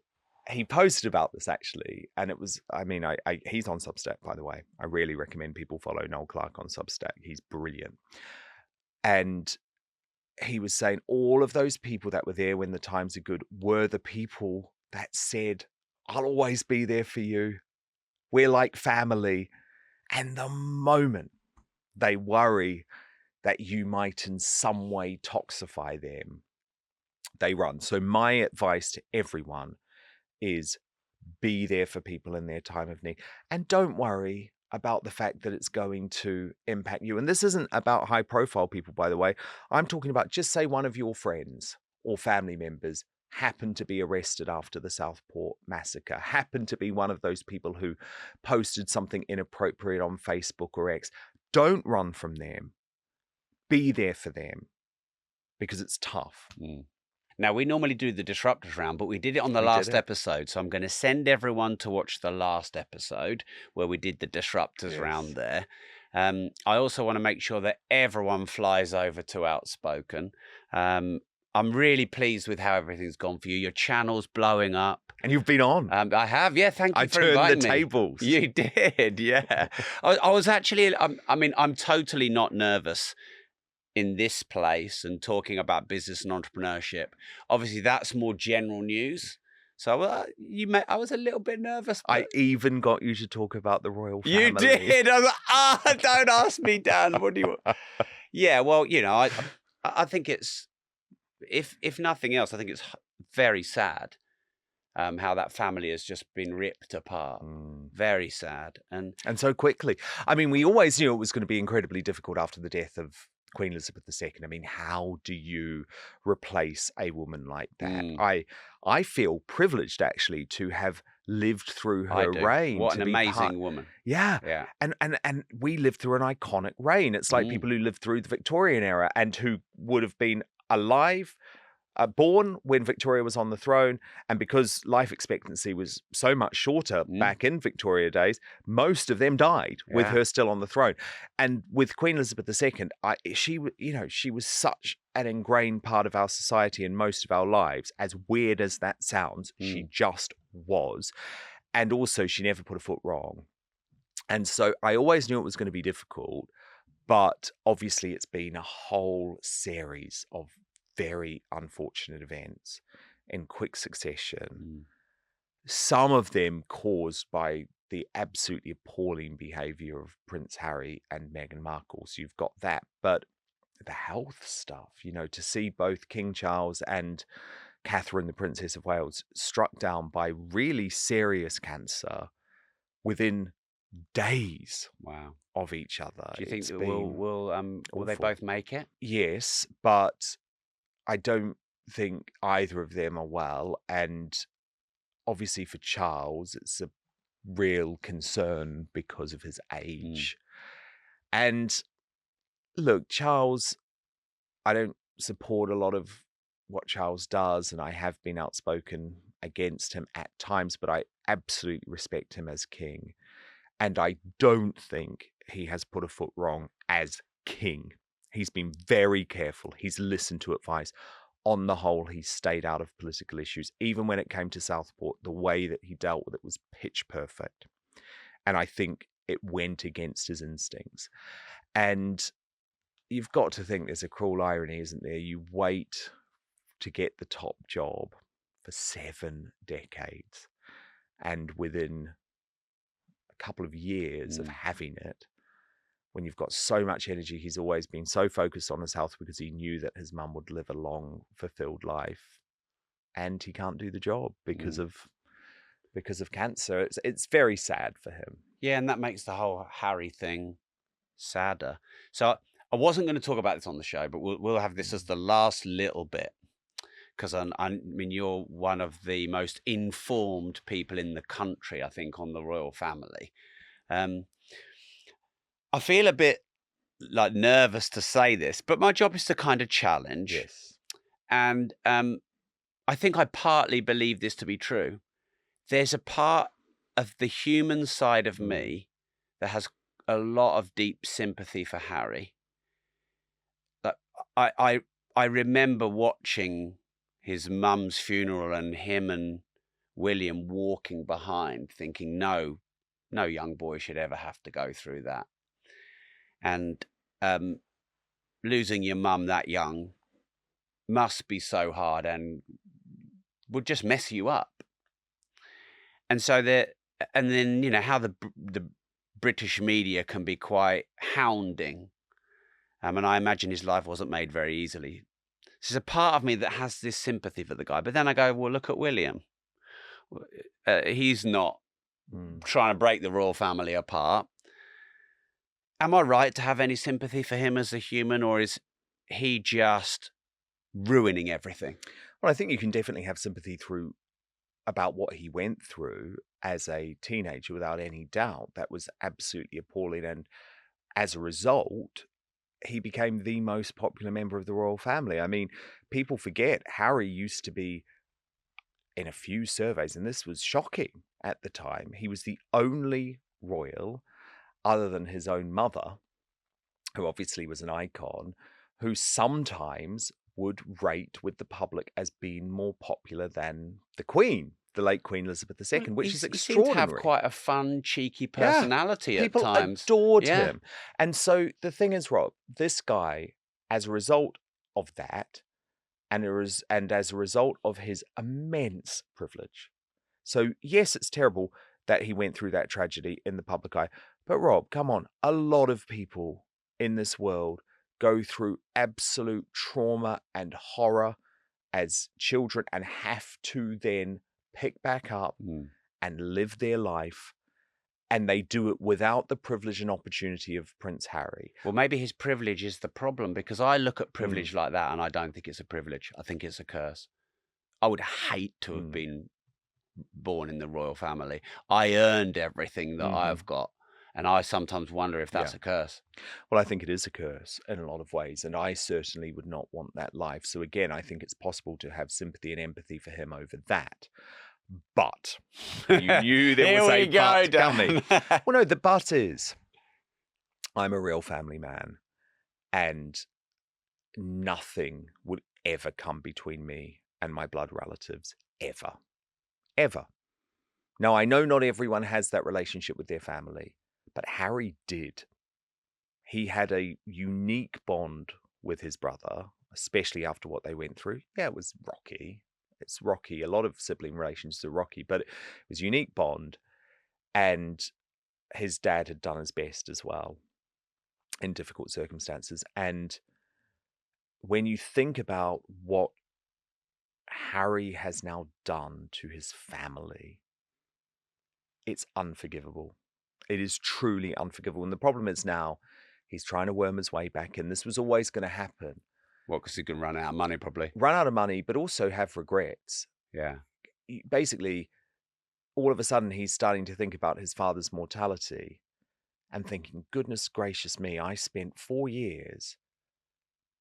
[SPEAKER 1] he posted about this, actually, and it was, I mean, he's on Substack, by the way. I really recommend people follow Noel Clarke on Substack. He's brilliant. And he was saying all of those people that were there when the times are good were the people that said, I'll always be there for you. We're like family. And the moment they worry that you might in some way toxify them, they run. So my advice to everyone is be there for people in their time of need. And don't worry about the fact that it's going to impact you. And this isn't about high profile people, by the way. I'm talking about, just say one of your friends or family members happened to be arrested after the Southport massacre, happened to be one of those people who posted something inappropriate on Facebook or X. Don't run from them. Be there for them, because it's tough.
[SPEAKER 2] Now, we normally do the Disruptors round, but we did it on the last episode. So I'm going to send everyone to watch the last episode where we did the Disruptors round there. I also want to make sure that everyone flies over to Outspoken. I'm really pleased with how everything's gone for you. Your channel's blowing up.
[SPEAKER 1] And you've been on.
[SPEAKER 2] I have, yeah. Thank you for inviting me.
[SPEAKER 1] I turned the tables.
[SPEAKER 2] You did, yeah. I was actually, I mean, I'm totally not nervous in this place and talking about business and entrepreneurship. Obviously, that's more general news. So I was a little bit nervous.
[SPEAKER 1] I even got you to talk about the royal family.
[SPEAKER 2] You did. I was like, don't ask me, Dan. What do you want? Yeah, well, you know, I think it's, if nothing else, I think it's very sad how that family has just been ripped apart. Very sad. And
[SPEAKER 1] so quickly. I mean, we always knew it was going to be incredibly difficult after the death of Queen Elizabeth II. I mean, how do you replace a woman like that? I feel privileged, actually, to have lived through her reign.
[SPEAKER 2] What an amazing woman.
[SPEAKER 1] Yeah. And we lived through an iconic reign. It's like people who lived through the Victorian era and who would have been alive, born when Victoria was on the throne. And because life expectancy was so much shorter back in Victoria days, most of them died with her still on the throne. And with Queen Elizabeth II, she was such an ingrained part of our society and most of our lives. As weird as that sounds, she just was. And also, she never put a foot wrong. And so I always knew it was going to be difficult. But obviously, it's been a whole series of very unfortunate events in quick succession. Some of them caused by the absolutely appalling behavior of Prince Harry and Meghan Markle. So you've got that. But the health stuff, to see both King Charles and Catherine, the Princess of Wales, struck down by really serious cancer within days of each other.
[SPEAKER 2] Do you think will they both make it?
[SPEAKER 1] Yes, but I don't think either of them are well. And obviously for Charles, it's a real concern because of his age. And look, Charles, I don't support a lot of what Charles does, and I have been outspoken against him at times, but I absolutely respect him as king. And I don't think he has put a foot wrong as king. He's been very careful. He's listened to advice. On the whole, he stayed out of political issues. Even when it came to Southport, the way that he dealt with it was pitch perfect. And I think it went against his instincts. And you've got to think there's a cruel irony, isn't there? You wait to get the top job for 7 decades. And within a couple of years of having it, when you've got so much energy, he's always been so focused on his health because he knew that his mum would live a long, fulfilled life, and he can't do the job because of cancer. It's very sad for him.
[SPEAKER 2] Yeah, and that makes the whole Harry thing sadder. So I wasn't going to talk about this on the show, but we'll have this as the last little bit, because I mean, you're one of the most informed people in the country, I think, on the royal family. I feel a bit like nervous to say this, but my job is to kind of challenge.
[SPEAKER 1] Yes.
[SPEAKER 2] And I think I partly believe this to be true. there's a part of the human side of me that has a lot of deep sympathy for Harry. Like, I remember watching his mum's funeral and him and William walking behind, thinking, no young boy should ever have to go through that. And losing your mum that young must be so hard and would just mess you up. And so and then, you know, how the British media can be quite hounding. And I imagine his life wasn't made very easily. So there's a part of me that has this sympathy for the guy. But then I go, well, look at William. He's not trying to break the royal family apart. Am I right to have any sympathy for him as a human, or is he just ruining everything?
[SPEAKER 1] Well, I think you can definitely have sympathy about what he went through as a teenager, without any doubt. That was absolutely appalling. And as a result, he became the most popular member of the royal family. I mean, people forget Harry used to be, in a few surveys, and this was shocking at the time, he was the only royal, other than his own mother, who obviously was an icon, who sometimes would rate with the public as being more popular than the Queen, the late Queen Elizabeth II, which is extraordinary.
[SPEAKER 2] He seemed to have quite a fun, cheeky personality at times.
[SPEAKER 1] People adored him. And so the thing is, Rob, this guy, as a result of that, and as a result of his immense privilege. So yes, it's terrible that he went through that tragedy in the public eye. But Rob, come on, a lot of people in this world go through absolute trauma and horror as children and have to then pick back up and live their life. And they do it without the privilege and opportunity of Prince Harry.
[SPEAKER 2] Well, maybe his privilege is the problem, because I look at privilege like that and I don't think it's a privilege. I think it's a curse. I would hate to have been born in the royal family. I earned everything that I've got. And I sometimes wonder if that's a curse.
[SPEAKER 1] Well, I think it is a curse in a lot of ways. And I certainly would not want that life. So again, I think it's possible to have sympathy and empathy for him over that. But you knew there was a but coming. Well, no, the but is, I'm a real family man, and nothing would ever come between me and my blood relatives, ever. Ever. Now, I know not everyone has that relationship with their family, but Harry did. He had a unique bond with his brother, especially after what they went through. Yeah, it was rocky. It's rocky. A lot of sibling relations are rocky, but it was a unique bond. And his dad had done his best as well in difficult circumstances. And when you think about what Harry has now done to his family, it's unforgivable. It is truly unforgivable. And the problem is now he's trying to worm his way back in. This was always going to happen.
[SPEAKER 2] What, because he can run out of money, probably?
[SPEAKER 1] Run out of money, but also have regrets.
[SPEAKER 2] Yeah.
[SPEAKER 1] Basically, all of a sudden, he's starting to think about his father's mortality and thinking, goodness gracious me, I spent 4 years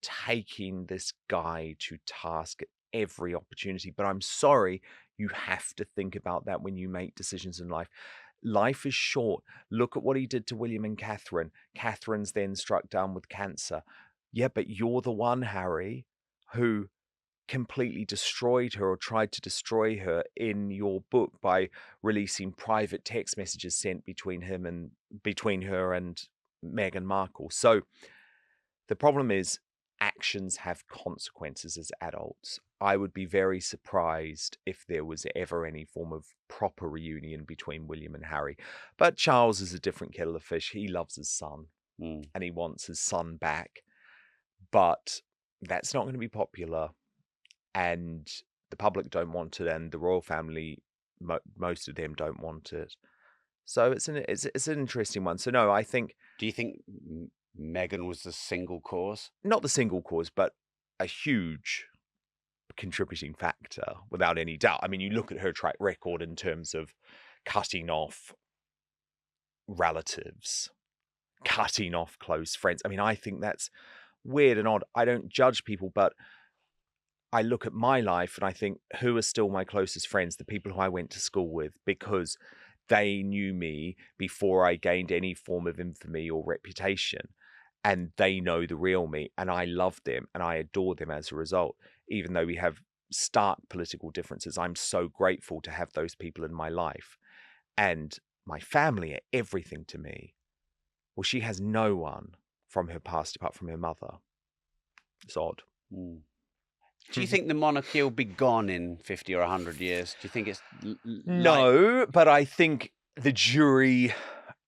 [SPEAKER 1] taking this guy to task at every opportunity. But I'm sorry, you have to think about that when you make decisions in life. Life is short. Look at what he did to William and Catherine. Catherine's then struck down with cancer. Yeah, but you're the one, Harry, who completely destroyed her or tried to destroy her in your book by releasing private text messages sent between her and Meghan Markle. So the problem is actions have consequences as adults. I would be very surprised if there was ever any form of proper reunion between William and Harry. But Charles is a different kettle of fish. He loves his son and he wants his son back. But that's not going to be popular. And the public don't want it. And the royal family, most of them don't want it. So it's an interesting one. So no, I think...
[SPEAKER 2] Do you think Meghan was the single cause?
[SPEAKER 1] Not the single cause, but a huge contributing factor, without any doubt. I mean, you look at her track record in terms of cutting off relatives, cutting off close friends. I mean, I think that's weird and odd. I don't judge people, but I look at my life and I think, who are still my closest friends? The people who I went to school with, because they knew me before I gained any form of infamy or reputation. And they know the real me. And I love them and I adore them as a result. Even though we have stark political differences, I'm so grateful to have those people in my life. And my family are everything to me. Well, she has no one from her past apart from her mother. It's odd.
[SPEAKER 2] Mm. Do you think the monarchy will be gone in 50 or 100 years? Do you think it's
[SPEAKER 1] No, but I think the jury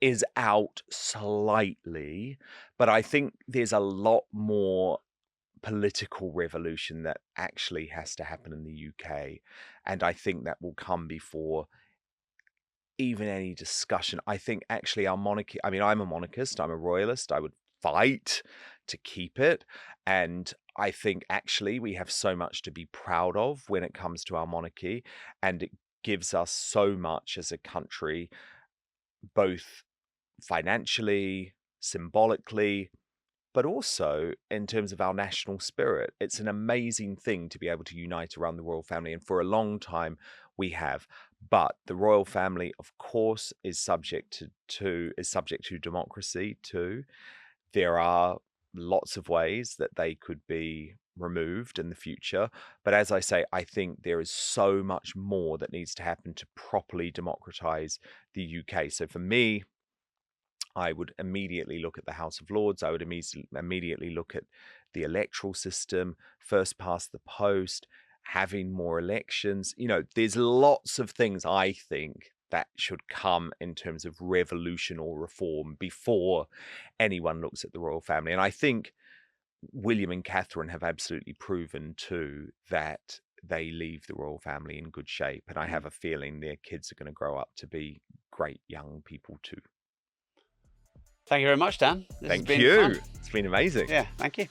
[SPEAKER 1] is out slightly. But I think there's a lot more political revolution that actually has to happen in the UK. And I think that will come before even any discussion. I think actually our monarchy, I mean, I'm a monarchist, I'm a royalist, I would fight to keep it. And I think actually we have so much to be proud of when it comes to our monarchy, and it gives us so much as a country, both financially, symbolically, but also in terms of our national spirit. It's an amazing thing to be able to unite around the royal family, and for a long time we have. But the royal family, of course, is subject to democracy too. There are lots of ways that they could be removed in the future. But as I say, I think there is so much more that needs to happen to properly democratize the UK. So for me, I would immediately look at the House of Lords. I would immediately look at the electoral system, first past the post, having more elections. You know, there's lots of things I think that should come in terms of revolution or reform before anyone looks at the royal family. And I think William and Catherine have absolutely proven too that they leave the royal family in good shape. And I have a feeling their kids are going to grow up to be great young people too.
[SPEAKER 2] Thank you very much, Dan. This has
[SPEAKER 1] Thank
[SPEAKER 2] been
[SPEAKER 1] you.
[SPEAKER 2] fun.
[SPEAKER 1] It's been amazing.
[SPEAKER 2] Yeah, thank you.